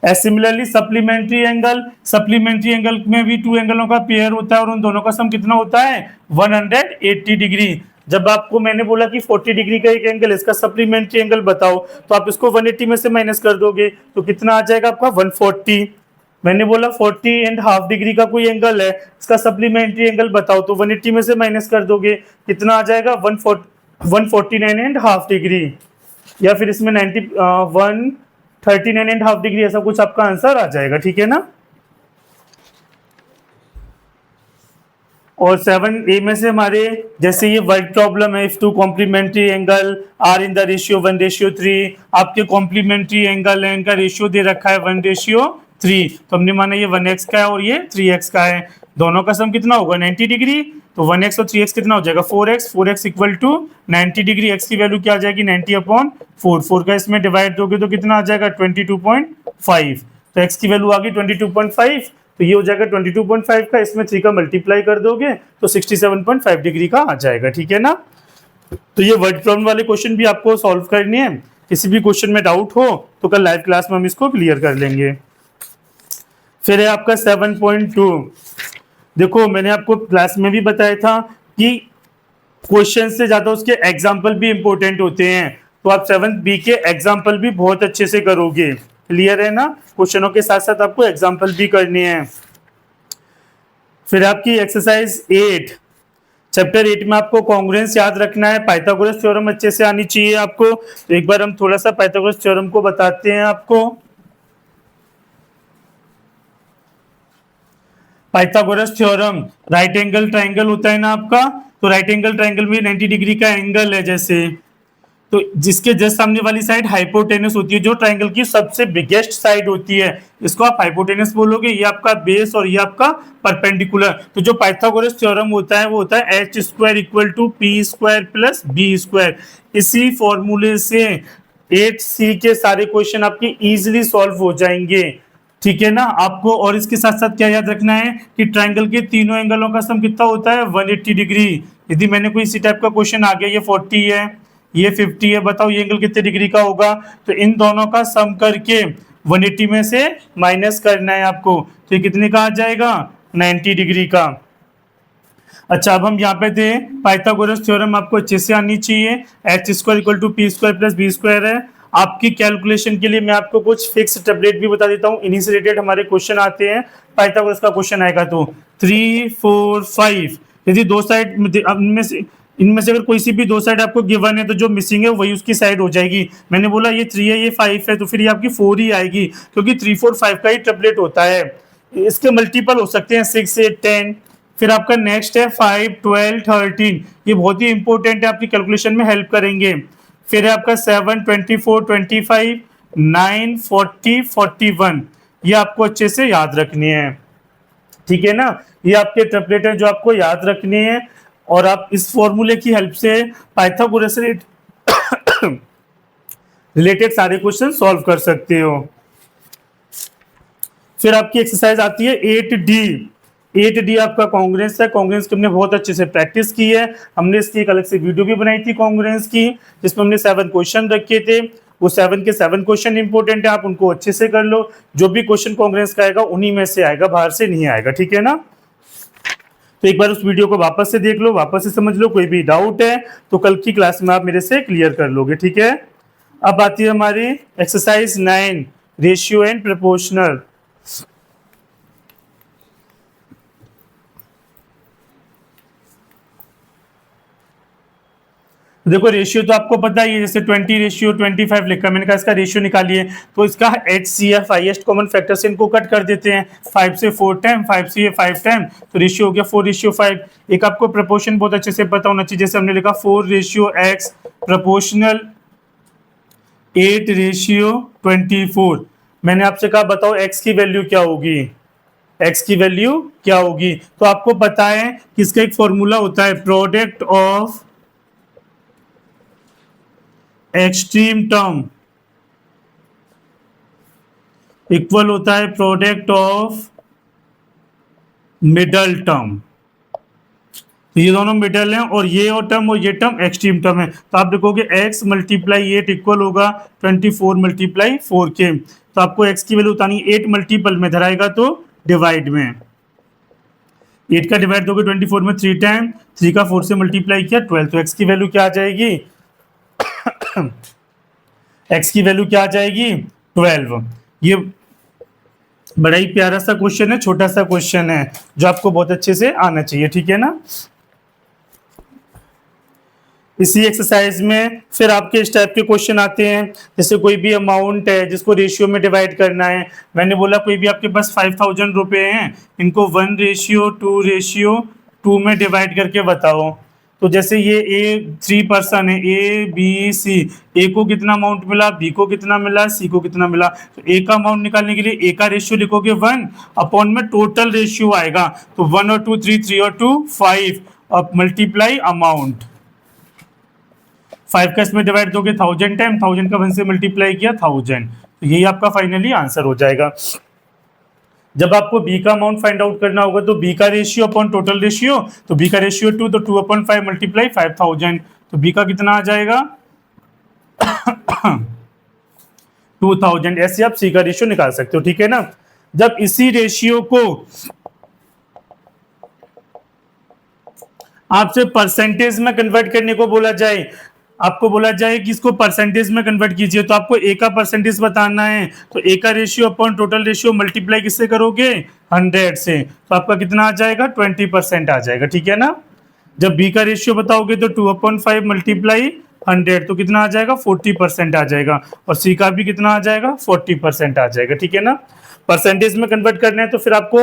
सिमिलरली सप्लीमेंट्री एंगल में भी 2 एंगलों का पेयर होता है और उन दोनों का सम कितना होता है 180 डिग्री। जब आपको मैंने बोला कि 40 डिग्री का एक एंगल, इसका सप्लीमेंट्री एंगल बताओ, तो आप इसको 180 में से माइनस कर दोगे तो कितना आ जाएगा आपका 140। मैंने बोला 40.5 डिग्री का कोई एंगल है, इसका सप्लीमेंट्री एंगल बताओ, तो 180 में से माइनस कर दोगे कितना आ जाएगा 149.5 डिग्री, या फिर इसमें 139.5 डिग्री, ऐसा कुछ आपका आंसर आ जाएगा, ठीक है ना। और 7A में से हमारे जैसे ये वर्ड प्रॉब्लम है, if 2 complementary angle are in the ratio 1:3, आपके कॉम्प्लीमेंट्री एंगल है, इनका रेशियो दे रखा है 1:3, तो हमने माना ये 1x का है और ये 3x का है, दोनों का सम कितना होगा 90 डिग्री, तो 1x और 3x कितना हो जाएगा 4x equal to 90 degree. x की वैल्यू क्या आ जाएगी 90/4, 4 का इसमें डिवाइड दोगे तो कितना आ जाएगा 22.5, तो x की वैल्यू आ गई 22.5, तो ये हो जाएगा 22.5 का, इसमें 3 का मल्टीप्लाई कर दोगे तो 67.5 डिग्री का आ जाएगा, ठीक है ना। तो ये वर्ड प्रॉब्लम वाले क्वेश्चन भी आपको सॉल्व करने हैं। किसी भी क्वेश्चन में डाउट हो तो कल लाइव क्लास में हम इसको क्लियर कर लेंगे। फिर है आपका 7.2। देखो मैंने आपको क्लास में भी बताया था कि क्वेश्चन से ज्यादा उसके एग्जाम्पल भी इंपॉर्टेंट होते हैं, तो आप 7B के एग्जाम्पल भी बहुत अच्छे से करोगे, क्लियर है ना। क्वेश्चनों के साथ साथ आपको एग्जाम्पल भी करने हैं। फिर आपकी एक्सरसाइज 8, चैप्टर 8 में आपको कॉन्ग्रुएंस याद रखना है, पाइथागोरस थ्योरम अच्छे से आनी चाहिए आपको। तो एक बार हम थोड़ा सा पाइथागोरस थ्योरम को बताते हैं आपको। Pythagoras theorem, right angle triangle होता है ना आपका, तो राइट एंगल ट्राइंगल में 90 डिग्री का एंगल है जैसे, तो जिसके जस्ट सामने वाली साइड हाइपोटेनस होती है, जो ट्राइंगल की सबसे बिगेस्ट साइड होती है, इसको आप हाइपोटेनस बोलोगे, ये आपका बेस और ये आपका परपेंडिकुलर। तो जो पाइथागोरस थ्योरम होता है वो होता है H square equal to P square plus B square. इसी फॉर्मूले से 8C के सारे क्वेश्चन आपके इजीली सॉल्व हो जाएंगे, ठीक है ना। आपको और इसके साथ साथ क्या याद रखना है कि ट्राइंगल के तीनों एंगलों का सम कितना होता है, 180 डिग्री। यदि मैंने कोई इसी टाइप का क्वेश्चन आ गया, ये 40 है, ये 50 है, बताओ ये एंगल कितने डिग्री का होगा, तो इन दोनों का सम करके 180 में से माइनस करना है आपको, तो ये कितने का आ जाएगा, 90 डिग्री का। अच्छा, अब हम यहाँ पे थे, पाइथागोरस थ्योरम आपको अच्छे से आनी चाहिए, H square equal to P square plus B square है। आपकी कैलकुलेशन के लिए मैं आपको कुछ फिक्स टेबलेट भी बता देता हूँ, इन्हीं से रिलेटेड हमारे क्वेश्चन आते हैं। पाइथागोरस का क्वेश्चन आएगा तो 3, 4, 5, यदि दो साइड इनमें से अगर कोई सी भी दो साइड आपको गिवन है तो जो मिसिंग है वही उसकी साइड हो जाएगी। मैंने बोला ये 3 है, ये 5 है, तो फिर ये आपकी 4 ही आएगी, क्योंकि 3, 4, 5 का ही ट्रिपलेट होता है। इसके मल्टीपल हो सकते हैं 6, 8, 10। फिर आपका नेक्स्ट है 5, 12, 13, ये बहुत ही इंपॉर्टेंट है, आपकी कैलकुलेशन में हेल्प करेंगे। फिर है आपका 7, 24, 25, 9, 40, 41, ये आपको अच्छे से याद रखनी है, ठीक है ना। ये आपके ट्रिपलेट है जो आपको याद रखनी है, और आप इस फॉर्मूले की हेल्प से पाइथागोरस से रिलेटेड सारे क्वेश्चन सॉल्व कर सकते हो। फिर आपकी एक्सरसाइज आती है 8D। 8D आपका कॉन्ग्रुएंस है, कॉन्ग्रुएंस की हमने बहुत अच्छे से प्रैक्टिस की है, हमने इसकी एक अलग से वीडियो भी बनाई थी कॉन्ग्रुएंस की, जिसमें हमने 7 क्वेश्चन रखे थे। वो 7 के 7 क्वेश्चन इंपॉर्टेंट है, आप उनको अच्छे से कर लो। जो भी क्वेश्चन कॉन्ग्रुएंस का आएगा उन्हीं में से आएगा, बाहर से नहीं आएगा, ठीक है ना। तो एक बार उस वीडियो को वापस से देख लो, वापस से समझ लो, कोई भी डाउट है तो कल की क्लास में आप मेरे से क्लियर कर लोगे, ठीक है। अब आती है हमारी एक्सरसाइज 9, रेशियो एंड प्रोपोर्शनल। देखो रेशियो तो आपको पता ही है, जैसे 20:25 लिखा, मैंने कहा इसका रेशियो निकालिए, तो इसका HCF हाईएस्ट कॉमन फैक्टर से इनको कट कर देते हैं, 5 से 4 टाइम, 5 से ये 5 टाइम, तो रेशियो हो गया 4:5। एक आपको प्रपोर्शन बहुत अच्छे से पता होना चाहिए, जैसे हमने लिखा 4:x प्रोपोर्शनल 8:24। मैंने आपसे कहा बताओ x की वैल्यू क्या होगी, x की वैल्यू क्या होगी, तो आपको पता है कि इसका एक फॉर्मूला होता है, product of extreme term equal होता है प्रोडक्ट ऑफ मिडल टर्म। तो ये दोनों मिडल हैं, और ये टर्म और ये टर्म एक्सट्रीम टर्म है, तो आप देखोगे x मल्टीप्लाई 8 इक्वल होगा 24 मल्टीप्लाई 4 के। तो आपको x की वैल्यू उतारनी, 8 मल्टीपल में धराएगा तो डिवाइड में, 8 का डिवाइड दोगे 24 में 3 टाइम, 3 का 4 से मल्टीप्लाई किया 12, तो x की वैल्यू क्या आ जाएगी x की वैल्यू क्या आ जाएगी 12। ये बड़ा ही प्यारा सा क्वेश्चन है, छोटा सा क्वेश्चन है जो आपको बहुत अच्छे से आना चाहिए, ठीक है ना। इसी एक्सरसाइज में फिर आपके इस टाइप के क्वेश्चन आते हैं, जैसे कोई भी अमाउंट है जिसको रेशियो में डिवाइड करना है। मैंने बोला कोई भी आपके पास 5000 रुपए हैं, इनको 1:2:2 में डिवाइड करके बताओ। तो जैसे ये 3 पर्सन है, ABC, A को कितना अमाउंट मिला, B को कितना मिला, C को कितना मिला, तो A का अमाउंट निकालने के लिए A का रेशियो लिखोगे 1 अपॉन में टोटल रेशियो आएगा, तो 1 और 2 3, 3 और 2 5, अब मल्टीप्लाई अमाउंट, 5 का इसमें डिवाइड दोगे 1000 टाइम, 1000 का 1 से मल्टीप्लाई किया 1000, तो यही आपका फाइनली आंसर हो जाएगा। जब आपको b का अमाउंट फाइंड आउट करना होगा तो b का रेशियो अपॉन टोटल रेशियो, तो b का रेशियो 2, तो 2/5 मल्टीप्लाई 5000, तो b का कितना आ जाएगा 2000। ऐसे आप c का रेशियो निकाल सकते हो, ठीक है ना। जब इसी रेशियो को आपसे परसेंटेज में कन्वर्ट करने को बोला जाए, आपको बोला जाए कि इसको परसेंटेज में कन्वर्ट कीजिए, तो आपको ए का परसेंटेज बताना है, तो ए का ratio upon total ratio multiply किससे करोगे, 100 से, तो आपका कितना आ जाएगा, 20% आ जाएगा, ठीक है ना। जब बी का रेशियो बताओगे तो 2/5 मल्टीप्लाई 100, तो कितना आ जाएगा, 40% आ जाएगा, और सी का भी कितना आ जाएगा, 40% आ जाएगा, ठीक है ना। परसेंटेज में कन्वर्ट करना है तो फिर आपको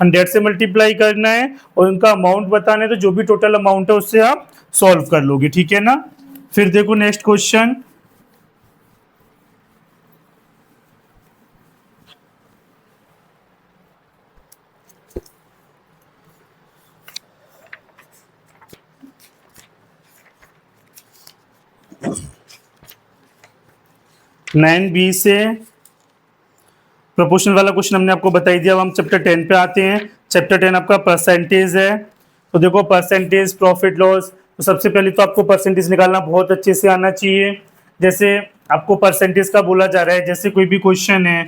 100 से मल्टीप्लाई करना है और उनका अमाउंट बताना है, तो जो भी टोटल अमाउंट है उससे आप सॉल्व कर लोगे, ठीक है ना। फिर देखो नेक्स्ट क्वेश्चन, नाइन बी से प्रोपोर्शनल वाला क्वेश्चन हमने आपको बता ही दिया। अब हम चैप्टर 10 पे आते हैं। चैप्टर 10 आपका परसेंटेज है। तो देखो परसेंटेज प्रॉफिट लॉस, तो सबसे पहले तो आपको परसेंटेज निकालना बहुत अच्छे से आना चाहिए। जैसे आपको परसेंटेज का बोला जा रहा है, जैसे कोई भी क्वेश्चन है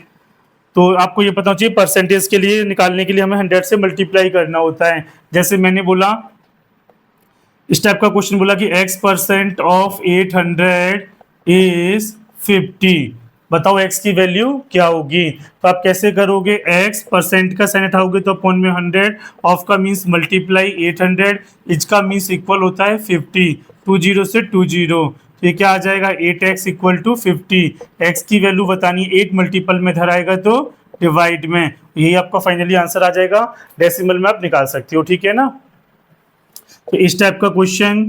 तो आपको ये पता होना चाहिए परसेंटेज के लिए निकालने के लिए हमें 100 से मल्टीप्लाई करना होता है। जैसे मैंने बोला, इस टाइप का क्वेश्चन बोला कि x% ऑफ 800 इज 50, बताओ x की वैल्यू क्या होगी। तो आप कैसे करोगे, x परसेंट का साइन हटाओगे तो अपॉन में 100, ऑफ का मीन्स मल्टीप्लाई 800, इज का मीन्स इक्वल होता है 50, 20 से 20, तो ये क्या आ जाएगा, 8x इक्वल टू 50। x की वैल्यू बतानी है, 8 मल्टीपल में धर आएगा तो डिवाइड में, यही आपका फाइनली आंसर आ जाएगा। डेसिमल में आप निकाल सकते हो, ठीक है ना। तो इस टाइप का क्वेश्चन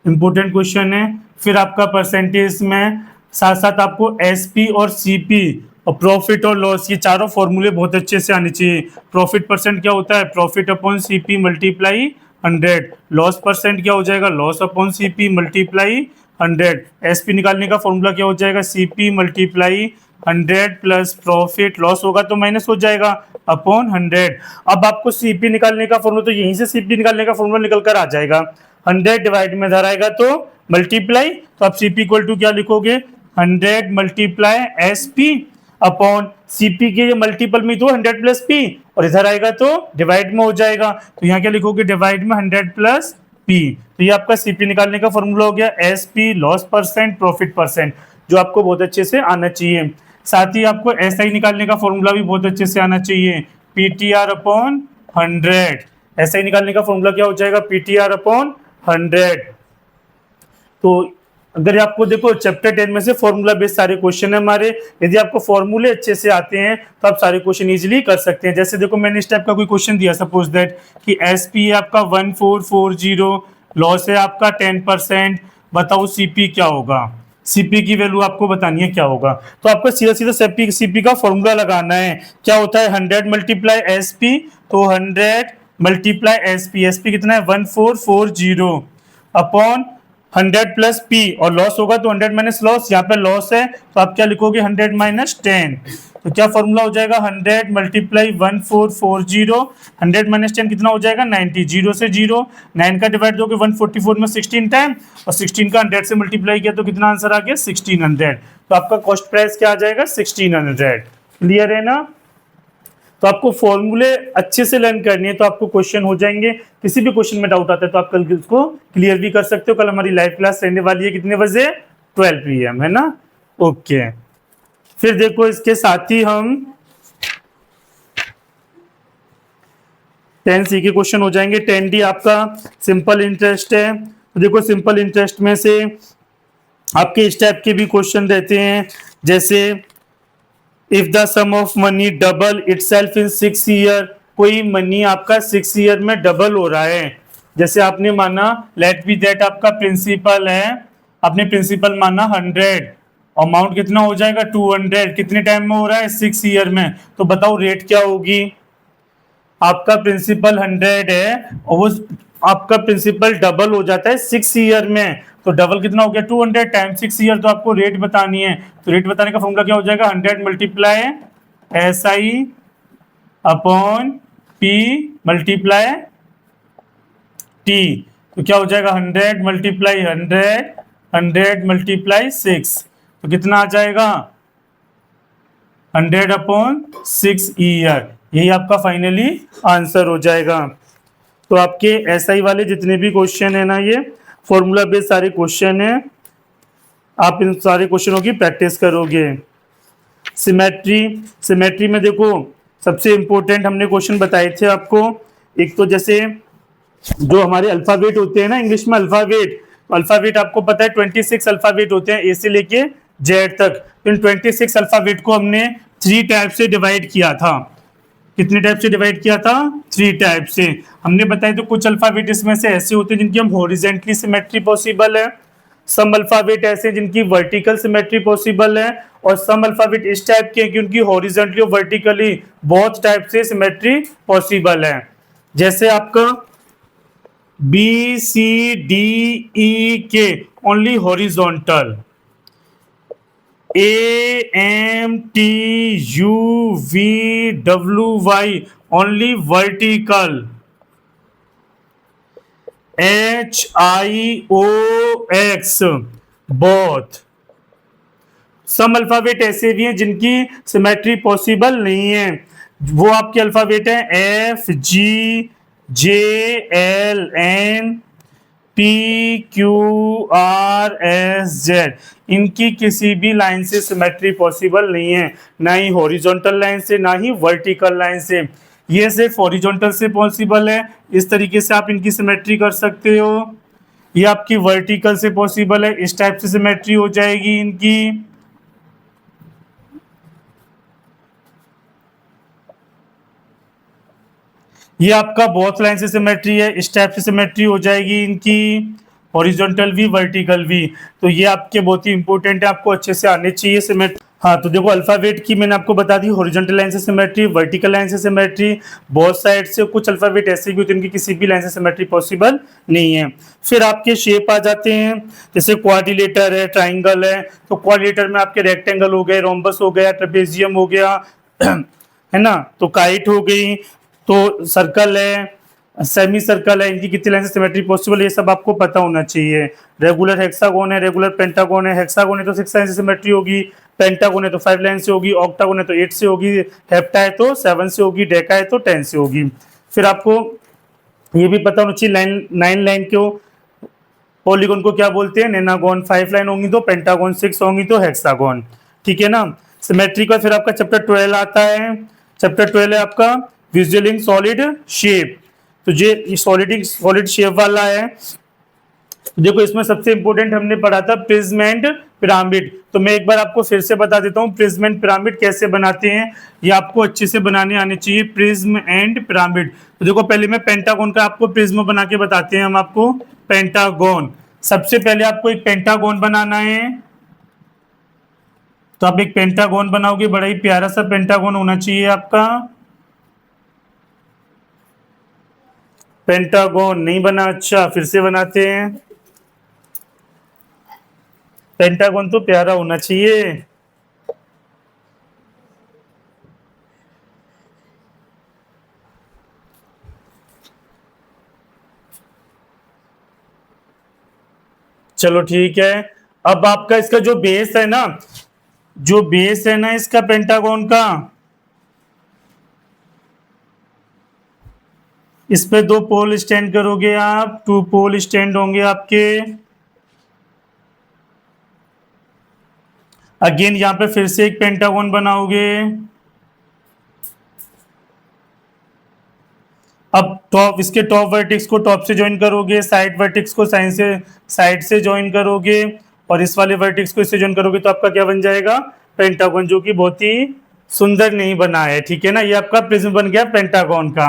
इंपॉर्टेंट क्वेश्चन है। फिर आपका परसेंटेज में साथ साथ आपको एसपी और सीपी और प्रॉफिट और लॉस, ये चारों फॉर्मूले बहुत अच्छे से आने चाहिए। प्रॉफिट परसेंट क्या होता है, profit upon CP multiply 100। Loss percent क्या हो जाएगा, loss upon CP multiply 100। SP निकालने का फॉर्मूला क्या हो जाएगा, CP multiply 100 plus profit, loss होगा तो माइनस हो जाएगा, अपॉन 100। अब आपको सीपी निकालने का फॉर्मूला, तो यहीं से सीपी निकालने का फॉर्मूला निकल कर आ जाएगा। 100 डिवाइड में धर आएगा तो मल्टीप्लाई, तो आप सीपी इक्वल टू क्या लिखोगे, 100 multiply S P upon CP के मल्टीपल में तो 100 प्लस पी, और इधर आएगा तो डिवाइड में हो जाएगा, तो यहाँ क्या लिखोगे, डिवाइड में 100 प्लस पी। तो ये आपका सीपी निकालने का फॉर्मूला हो गया, S P loss percent profit percent, जो आपको बहुत अच्छे से आना चाहिए। साथ ही आपको एस आई निकालने का फॉर्मूला भी बहुत अच्छे से आना चाहिए, P T R upon 100। S I निकालने का फॉर्मूला क्या हो जाएगा, पी टी आर अपॉन 100। तो अगर आपको देखो चैप्टर 10 में से फॉर्मूला बेस्ड सारे क्वेश्चन है हमारे, यदि आपको फॉर्मूले अच्छे से आते हैं तो आप सारे क्वेश्चन इजीली कर सकते हैं। जैसे देखो मैंने इस टाइप का कोई क्वेश्चन दिया, सपोज दैट कि एसपी है आपका 1440, लॉस है आपका 10%, बताओ सीपी क्या होगा, सीपी की वैल्यू आपको बतानी है क्या होगा। तो आपको सीधा सीधा सीपी का फॉर्मूला लगाना है, क्या होता है 100 मल्टीप्लाई एसपी, तो 100 मल्टीप्लाई एसपी, एसपी कितना है 1440 अपॉन 100 प्लस पी, और लॉस होगा तो 100 माइनस लॉस, यहाँ पे लॉस है तो आप क्या लिखोगे 100 माइनस 10, तो क्या फॉर्मूला हो जाएगा 100 मल्टीप्लाई 1440, 100 माइनस 10 कितना हो जाएगा 90, 0 से 0, 9 का डिवाइड दोगे 144 में 16 टाइम, और 16 का 100 से मल्टीप्लाई किया तो कितना आंसर आ गया 1600। तो आपका कॉस्ट प्राइस क्या आ जाएगा 1600। क्लियर है ना। तो आपको फॉर्मूले अच्छे से लर्न करनी है तो आपको क्वेश्चन हो जाएंगे। किसी भी क्वेश्चन में डाउट आता है तो आप कल उसको क्लियर भी कर सकते हो। कल हमारी लाइव क्लास रहने वाली है कितने बजे, 12 PM, है ना। ओके, फिर देखो इसके साथ ही हम 10C के क्वेश्चन हो जाएंगे। 10D आपका सिंपल इंटरेस्ट है। तो देखो सिंपल इंटरेस्ट में से आपके इस टाइप के भी क्वेश्चन रहते हैं, जैसे if the sum of money double itself in 6 year, कोई मनी आपका 6 ईयर में डबल हो रहा है। जैसे आपने माना लेट बी दैट आपका प्रिंसिपल है, आपने प्रिंसिपल माना 100, अमाउंट कितना हो जाएगा 200, कितने टाइम में हो रहा है 6 ईयर में, तो बताओ रेट क्या होगी। आपका प्रिंसिपल 100 है और वो आपका प्रिंसिपल डबल हो जाता है 6 ईयर में, तो डबल कितना हो गया 200 टाइम 6 ईयर, तो आपको रेट बतानी है। तो रेट बताने का फॉर्मूला क्या हो जाएगा 100 multiply S I upon P multiply T, तो क्या हो जाएगा 100 मल्टीप्लाई 100 मल्टीप्लाई 6, तो कितना आ जाएगा 100 अपॉन 6 ईयर, यही आपका फाइनली आंसर हो जाएगा। तो आपके एसआई वाले जितने भी क्वेश्चन है ना, ये फॉर्मूला बेस्ड सारे क्वेश्चन है, आप इन सारे क्वेश्चनों की प्रैक्टिस करोगे। सिमेट्री, सिमेट्री में देखो सबसे इंपॉर्टेंट हमने क्वेश्चन बताए थे आपको। एक तो जैसे जो हमारे अल्फाबेट होते हैं ना इंग्लिश में, अल्फाबेट, अल्फाबेट आपको पता है 26 अल्फाबेट होते हैं ए से लेके जेड तक। इन 26 अल्फाबेट को हमने 3 टाइप से डिवाइड किया था। कितने टाइप से डिवाइड किया था? 3 टाइप से हमने बताया। तो कुछ अल्फाबेट इसमें से ऐसे होते हैं जिनकी हम हॉरिजेंटली सिमेट्री पॉसिबल है, सम अल्फाबेट ऐसे जिनकी वर्टिकल सिमेट्री पॉसिबल है, और सम अल्फाबेट इस टाइप के हैं कि उनकी हॉरिजेंटली और वर्टिकली बोथ टाइप से सिमेट्री पॉसिबल है। जैसे आपका B C D E K only horizontal, A M T U V W Y only vertical, H I O X both. Some alphabet ऐसे भी हैं जिनकी सिमेट्री पॉसिबल नहीं है, वो आपके अल्फाबेट हैं F G J L N P Q R S Z. इनकी किसी भी लाइन से सिमेट्री पॉसिबल नहीं है, ना ही हॉरिजॉन्टल लाइन से ना ही वर्टिकल लाइन से। ये सिर्फ हॉरिजॉन्टल से पॉसिबल है, इस तरीके से आप इनकी सिमेट्री कर सकते हो। ये आपकी वर्टिकल से पॉसिबल है, इस टाइप से सिमेट्री हो जाएगी इनकी। ये आपका बोथ लाइन से सिमेट्री है, इस टाइप से सिमेट्री हो जाएगी इनकी, हॉरिजॉन्टल भी वर्टिकल भी। तो ये आपके बहुत ही इंपॉर्टेंट है, आपको अच्छे से आने चाहिए सिमेट्री। हाँ तो देखो अल्फाबेट की मैंने आपको बता दी, हॉरिजॉन्टल लाइन से सिमेट्री, वर्टिकल लाइन से सिमेट्री, बोथ साइड से। कुछ अल्फाबेट ऐसे भी होते हैं जिनकी किसी भी लाइन से सिमेट्री पॉसिबल नहीं है। फिर आपके शेप आ जाते हैं, जैसे क्वाड्रिलेटर है, ट्राइंगल है। तो क्वाड्रिलेटर में आपके रेक्टेंगल हो गए, रोम्बस हो गया, ट्रेपेजियम हो गया है ना, तो काइट हो गई, तो सर्कल है, सेमी सर्कल है, इनकी कितनी लाइन से सिमेट्री पॉसिबल है ये सब आपको पता होना चाहिए। रेगुलर हेक्सागोन है, रेगुलर पेंटागोन है। हेक्सागोन है तो 6 लाइन से सिमेट्री होगी, पेंटागोन है तो 5 लाइन से होगी, ऑक्टागोन है तो 8 से होगी, हेप्टा है तो 7 से होगी, डेका है तो 10 से होगी। फिर आपको ये भी पता होना चाहिए 9 लाइन को पॉलीगोन को क्या बोलते हैं, नेनागोन। 5 लाइन होंगी तो पेंटागोन, 6 होंगी तो हेक्सागोन, ठीक है ना। सिमेट्री का फिर आपका चैप्टर 12 आता है। चैप्टर 12 है आपका विजुअलिंग सॉलिड शेप। तो ये सॉलिड शेप वाला है। देखो इसमें सबसे इंपॉर्टेंट हमने पढ़ा था प्रिज्म एंड पिरामिड। तो मैं एक बार आपको फिर से बता देता हूँ प्रिज्म एंड पिरामिड कैसे बनाते हैं, ये आपको अच्छे से बनाने आने चाहिए। प्रिज्म एंड पिरामिड, तो देखो पहले मैं पेंटागोन का आपको प्रिज्म बना के बताते हैं हम आपको। पेंटागोन, सबसे पहले आपको एक पेंटागोन बनाना है। तो आप एक पेंटागोन बनाओगे, बड़ा ही प्यारा सा पेंटागोन होना चाहिए आपका। पेंटागोन नहीं बना, अच्छा फिर से बनाते हैं। पेंटागोन तो प्यारा होना चाहिए। चलो ठीक है। अब आपका इसका जो बेस है ना, जो बेस है ना इसका पेंटागोन का, इस पे 2 पोल स्टैंड करोगे आप, 2 पोल स्टैंड होंगे आपके। अगेन यहाँ पे फिर से एक पेंटागोन बनाओगे। अब टॉप, इसके टॉप वर्टेक्स को टॉप से ज्वाइन करोगे, साइड वर्टेक्स को साइड से ज्वाइन करोगे, और इस वाले वर्टेक्स को इससे ज्वाइन करोगे, तो आपका क्या बन जाएगा, पेंटागोन, जो कि बहुत ही सुंदर नहीं बना है, ठीक है ना। ये आपका प्रिज्म बन गया पेंटागोन का।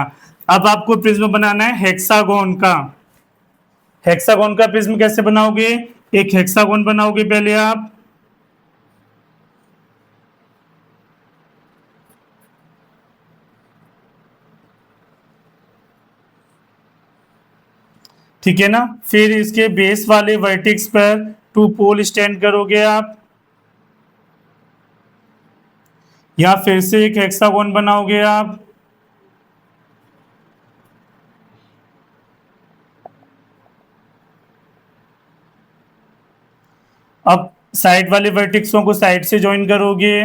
अब आपको प्रिज्म बनाना है हेक्सागोन का। हेक्सागोन का प्रिज्म कैसे बनाओगे, एक हेक्सागोन बनाओगे पहले आप, ठीक है ना। फिर इसके बेस वाले वर्टेक्स पर 2 पोल स्टैंड करोगे आप, या फिर से एक हेक्सागोन बनाओगे आप। अब साइड वाले वर्टेक्सों को साइड से ज्वाइन करोगे,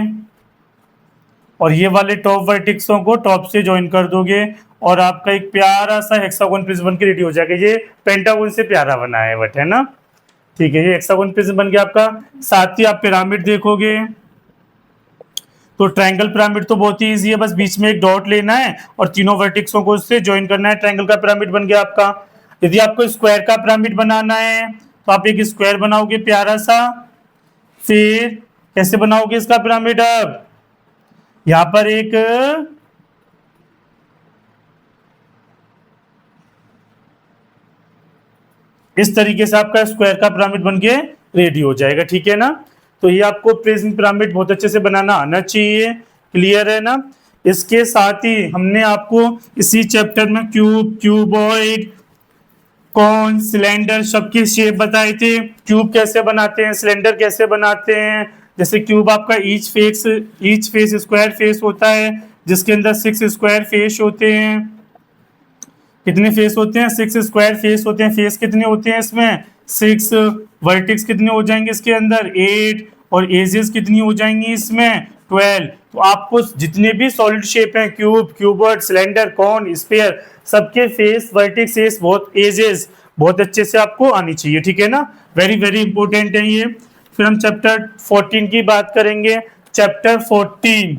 और ये वाले टॉप वर्टेक्सों को टॉप से ज्वाइन कर दोगे, और आपका एक प्यारा सा हेक्सागोन प्रिज्म बन के रेडी हो जाएगा। ये पेंटागोन से प्यारा बना है बट, है ना। ठीक है, ये हेक्सागोन प्रिज्म बन गया आपका। साथ ही आप पिरामिड देखोगे तो ट्रायंगल पिरामिड तो बहुत ही इजी है, बस बीच में एक डॉट लेना है और तीनों वर्टिक्सों को उससे ज्वाइन करना है, ट्रायंगल का पिरामिड बन गया आपका। यदि आपको स्क्वायर का पिरामिड बनाना है तो आप एक स्क्वायर बनाओगे प्यारा सा। फिर कैसे बनाओगे इसका पिरामिड? अब यहां पर एक इस तरीके से आपका स्क्वायर का पिरामिड बन के रेडी हो जाएगा, ठीक है ना। तो ये आपको प्रिज्म पिरामिड बहुत अच्छे से बनाना आना चाहिए, क्लियर है ना। इसके साथ ही हमने आपको इसी चैप्टर में क्यूब, क्यूबॉइड, कौन, सिलेंडर सबकी शेप बताए थे। क्यूब कैसे बनाते हैं, सिलेंडर कैसे बनाते हैं। जैसे क्यूब आपका ईच फेस स्क्वायर फेस होता है, जिसके अंदर 6 स्क्वायर फेस होते हैं। कितने फेस होते हैं? 6 स्क्वायर फेस होते हैं। फेस कितने होते हैं इसमें? 6। वर्टिक्स कितने हो जाएंगे इसके अंदर? 8। और एजेस कितनी हो जाएंगी इसमें? 12। तो आपको जितने भी सॉलिड शेप हैं, cube, cuboid, cylinder, cone, sphere, सबके फेस, वर्टिक्स, बहुत एजेस बहुत अच्छे से आपको आनी चाहिए, ठीक है ना। वेरी वेरी इंपॉर्टेंट है ये। फिर हम चैप्टर 14 की बात करेंगे। Chapter 14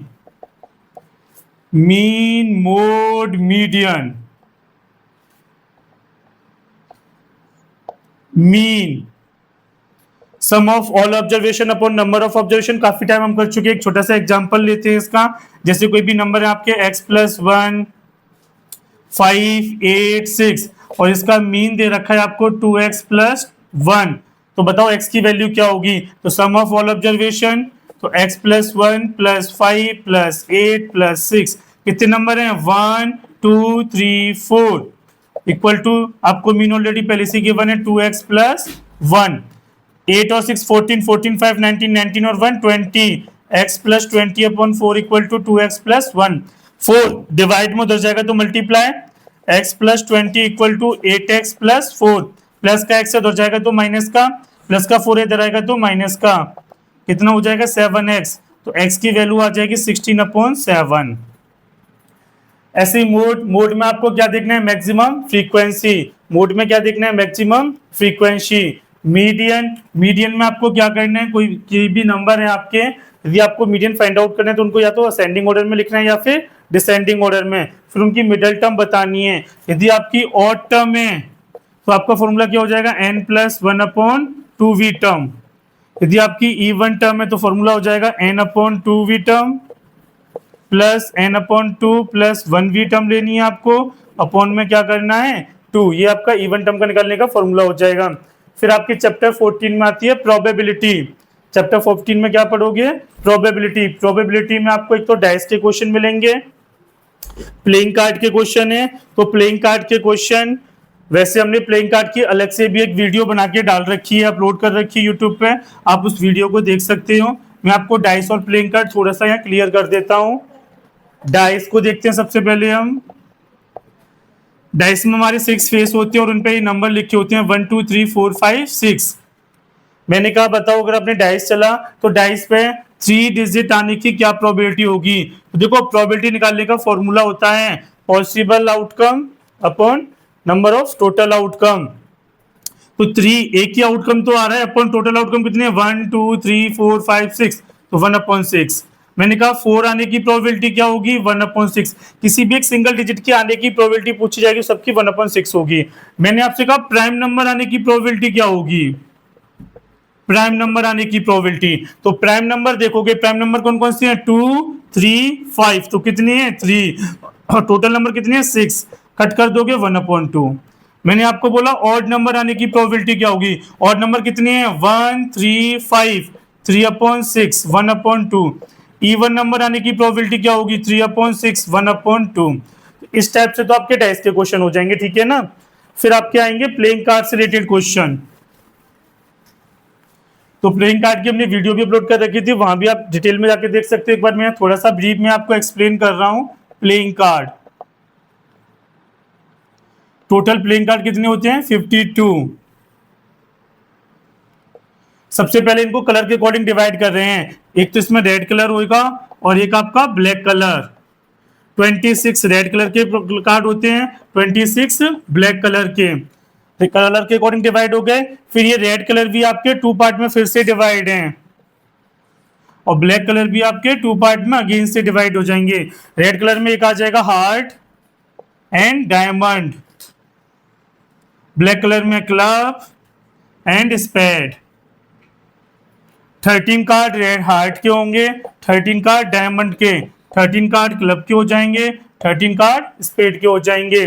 mean, mode, median. Mean sum of all observation upon number of observation, काफी टाइम हम कर चुके हैं। एक छोटा सा एग्जांपल लेते हैं इसका। जैसे कोई भी नंबर है आपके x+1, 5, 8, 6 और इसका मीन दे रखा है आपको 2x+1, तो बताओ x की वैल्यू क्या होगी। तो सम ऑफ ऑल ऑब्जर्वेशन, तो x+1 +5 +8 +6 कितने नंबर हैं? 1 2 3 4 इक्वल टू, आपको मीन ऑलरेडी पहले से गिवन है 2x+1। 8 और 6 14, 14 5 19, 19 और 1 20, x+20/4 equal to 2x+1। 4 divide में उधर जाएगा तो multiply, x+20 equal to 8x+4, plus का x उधर जाएगा तो माइनस का, प्लस का 4 इधर आएगा तो माइनस का, कितना हो जाएगा? 7x। तो x की वैल्यू आ जाएगी 16/7। ऐसे ही मोड में आपको क्या देखना है? Maximum frequency. मोड में क्या देखना है? Maximum frequency. मीडियन में आपको क्या करना है? कोई भी नंबर है आपके, यदि आपको मीडियन फाइंड आउट करना है तो उनको या तो असेंडिंग ऑर्डर में लिखना है या फिर डिसेंडिंग ऑर्डर में। फिर उनकी मिडिल टर्म बतानी है। यदि आपकी ऑड टर्म है तो आपका फॉर्मूला क्या हो जाएगा? n+1/2v term. यदि आपकी इवन टर्म है तो फॉर्मूला हो जाएगा n/2v term plus n/2 plus 1v term लेनी है आपको, अपॉन में क्या करना है? 2। ये आपका इवन टर्म का निकालने का फॉर्मूला हो जाएगा। फिर आपके चैप्टर 14 में आती है प्रोबेबिलिटी। चैप्टर 14 में क्या पढ़ोगे? प्रोबेबिलिटी। प्रोबेबिलिटी में आपको एक तो डाइस के क्वेश्चन मिलेंगे, प्लेइंग कार्ड के क्वेश्चन है। तो प्लेइंग कार्ड के क्वेश्चन, वैसे हमने प्लेइंग कार्ड की अलग से भी एक वीडियो बना के डाल रखी है, अपलोड कर रखी है यूट्यूब पे, आप उस वीडियो को देख सकते हो। मैं आपको डाइस और प्लेइंग कार्ड थोड़ा सा यहाँ क्लियर कर देता हूँ। डाइस को देखते हैं सबसे पहले हम। डाइस में हमारे 6 फेस होते हैं और उन पे नंबर लिखे होते हैं 1 2 3 4 5 6। मैंने कहा बताओ अगर आपने डाइस चला तो डाइस पे 3 डिजिट आने की क्या प्रोबेबिलिटी होगी। तो देखो प्रोबेबिलिटी निकालने का फॉर्मूला होता है possible outcome upon number of total outcome. तो 3 एक ही आउटकम तो आ रहा है, अपॉन टोटल आउटकम कितने? 1 2 3 4 5 6, तो 1/6। मैंने कहा 4 आने की प्रोबेबिलिटी क्या होगी? 1/6। किसी भी एक सिंगल डिजिट की आने की प्रोबेबिलिटी पूछी जाएगी, सबकी 1/6 होगी। मैंने आपसे कहा प्राइम नंबर आने की प्रोबेबिलिटी क्या होगी? प्राइम नंबर आने की प्रोबेबिलिटी, तो प्राइम नंबर देखोगे, प्राइम नंबर कौन कौन सी है? 2 3 5, तो कितने हैं? 3। और टोटल नंबर कितने हैं? 6। कट कर दोगे 1/2। मैंने आपको बोला ऑड नंबर आने की प्रोबेबिलिटी क्या होगी? ऑड नंबर कितने हैं? 1 3 5, 3/6, 1/2। इवन नंबर आने की प्रोबेबिलिटी क्या होगी? 3/6, 1/2। इस टाइप से तो आपके डाइस के क्वेश्चन हो जाएंगे, ठीक है ना। फिर आपके आएंगे प्लेइंग कार्ड से रिलेटेड क्वेश्चन। तो प्लेइंग कार्ड की हमने वीडियो भी अपलोड कर रखी थी, वहां भी आप डिटेल में जाके देख सकते हो। एक बार मैं थोड़ा सा ब्रीफ में आपको एक्सप्लेन कर रहा हूं। Playing card, total playing card कितने होते हैं? 52। सबसे पहले इनको कलर के अकॉर्डिंग डिवाइड कर रहे हैं। एक तो इसमें रेड कलर होगा और एक आपका ब्लैक कलर। 26 रेड कलर के कार्ड होते हैं, 26 ब्लैक कलर के, तो कलर के अकॉर्डिंग डिवाइड हो गए। फिर ये रेड कलर भी आपके 2 पार्ट में फिर से डिवाइड हैं, और ब्लैक कलर भी आपके 2 पार्ट में अगेन से डिवाइड हो जाएंगे। रेड कलर में एक आ जाएगा heart and diamond, black colour में club and spade. 13 card red heart के होंगे, 13 कार्ड डायमंड के, 13 कार्ड क्लब के हो जाएंगे, 13 कार्ड स्पेड के हो जाएंगे।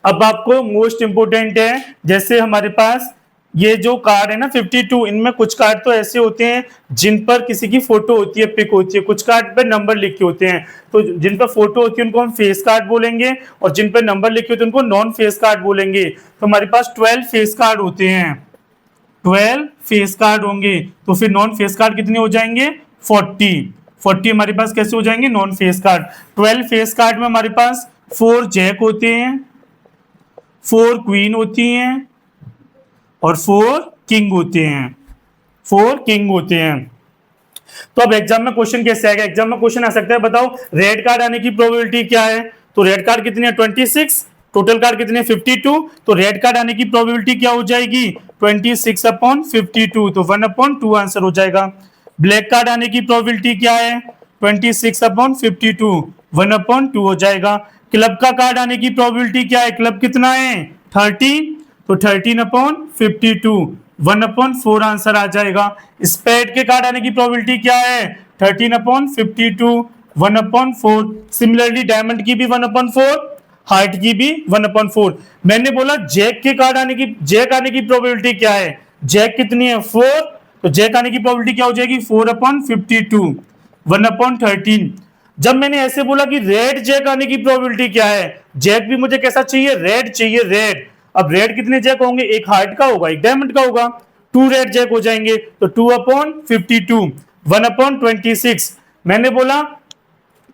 अब आपको मोस्ट इंपोर्टेंट है, जैसे हमारे पास ये जो कार्ड है ना 52, इनमें कुछ कार्ड तो ऐसे होते हैं जिन पर किसी की फोटो होती है, पिक होती है, कुछ कार्ड पे नंबर लिखे होते हैं। तो जिन पर फोटो होती है उनको हम फेस कार्ड बोलेंगे, और जिन पर नंबर लिखे होते हैं उनको नॉन फेस कार्ड बोलेंगे। तो हमारे पास 12 फेस कार्ड होते हैं, 12 फेस कार्ड होंगे। तो फिर नॉन फेस कार्ड कितने हो जाएंगे? 40 हमारे पास कैसे हो जाएंगे? Non face card. 12 face card में हमारे पास 4 जैक होते हैं, 4 क्वीन होती हैं, और 4 किंग होते हैं, 4 किंग होते हैं। तो अब एग्जाम में क्वेश्चन कैसे आएगा? एग्जाम में क्वेश्चन आ सकता है, बताओ रेड कार्ड आने की प्रोबेबिलिटी क्या है? तो रेड कार्ड कितने हैं? 26, टोटल कार्ड कितने? 52। तो रेड कार्ड आने की प्रोबेबिलिटी क्या हो जाएगी? 26/52, तो 1/2 आंसर हो जाएगा। ब्लैक कार्ड आने की प्रोबेबिलिटी क्या है? 26/52, 1/2 हो जाएगा। क्लब का कार्ड आने की प्रोबेबिलिटी क्या है? क्लब कितना है? 30, तो 13/52, 1/4 आंसर आ जाएगा। स्पेड के कार्ड आने की प्रोबेबिलिटी क्या है? 13/52, 1/4। सिमिलरली डायमंड की भी 1/4, हार्ट की भी 1/4। मैंने बोला जैक के कार्ड आने की, जैक आने की प्रोबेबिलिटी क्या है? जैक कितनी है? 4, तो जैक आने की प्रोबेबिलिटी क्या हो जाएगी? 4/52, 1/13। जब मैंने ऐसे बोला कि रेड जैक आने की प्रोबेबिलिटी क्या है, जैक भी मुझे कैसा चाहिए? रेड चाहिए, रेड। अब रेड कितने जैक होंगे? एक हार्ट का होगा, एक डायमंड का होगा, 2 रेड जैक हो जाएंगे, तो 2/52, 1/26। मैंने बोला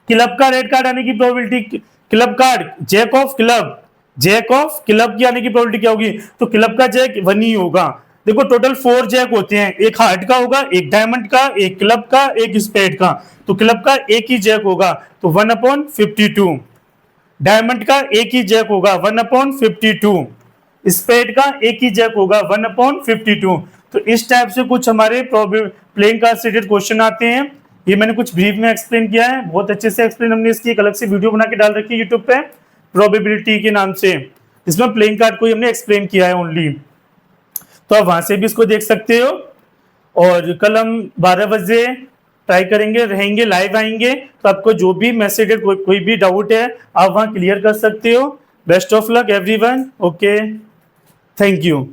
क्लब का रेड कार्ड आने की probability, club card jack of club, jack of club की आने की प्रोबेबिलिटी क्या होगी? तो क्लब का जैक 1 ही होगा। देखो टोटल 4 जैक होते हैं, एक हार्ट का होगा, एक डायमंड का, एक क्लब का, एक स्पेड का, तो क्लब का एक ही जैक होगा, तो 1/52। डायमंड का एक ही जैक होगा, 1/52। स्पेड का एक ही जैक होगा, 1/52। तो इस टाइप से कुछ हमारे प्लेइंग कार्ड से रिलेटेड क्वेश्चन आते हैं। ये मैंने कुछ ब्रीफ में एक्सप्लेन किया है, बहुत अच्छे से एक्सप्लेन हमने इसकी एक अलग से वीडियो बना के डाल रखी है यूट्यूब पे प्रोबेबिलिटी के नाम से, इसमें प्लेइंग कार्ड को ही हमने एक्सप्लेन किया है ओनली, तो आप वहां से भी इसको देख सकते हो। और कल हम 12 बजे ट्राई करेंगे, रहेंगे, लाइव आएंगे, तो आपको जो भी मैसेज कोई भी डाउट है आप वहां क्लियर कर सकते हो। Best of luck everyone, okay, thank you.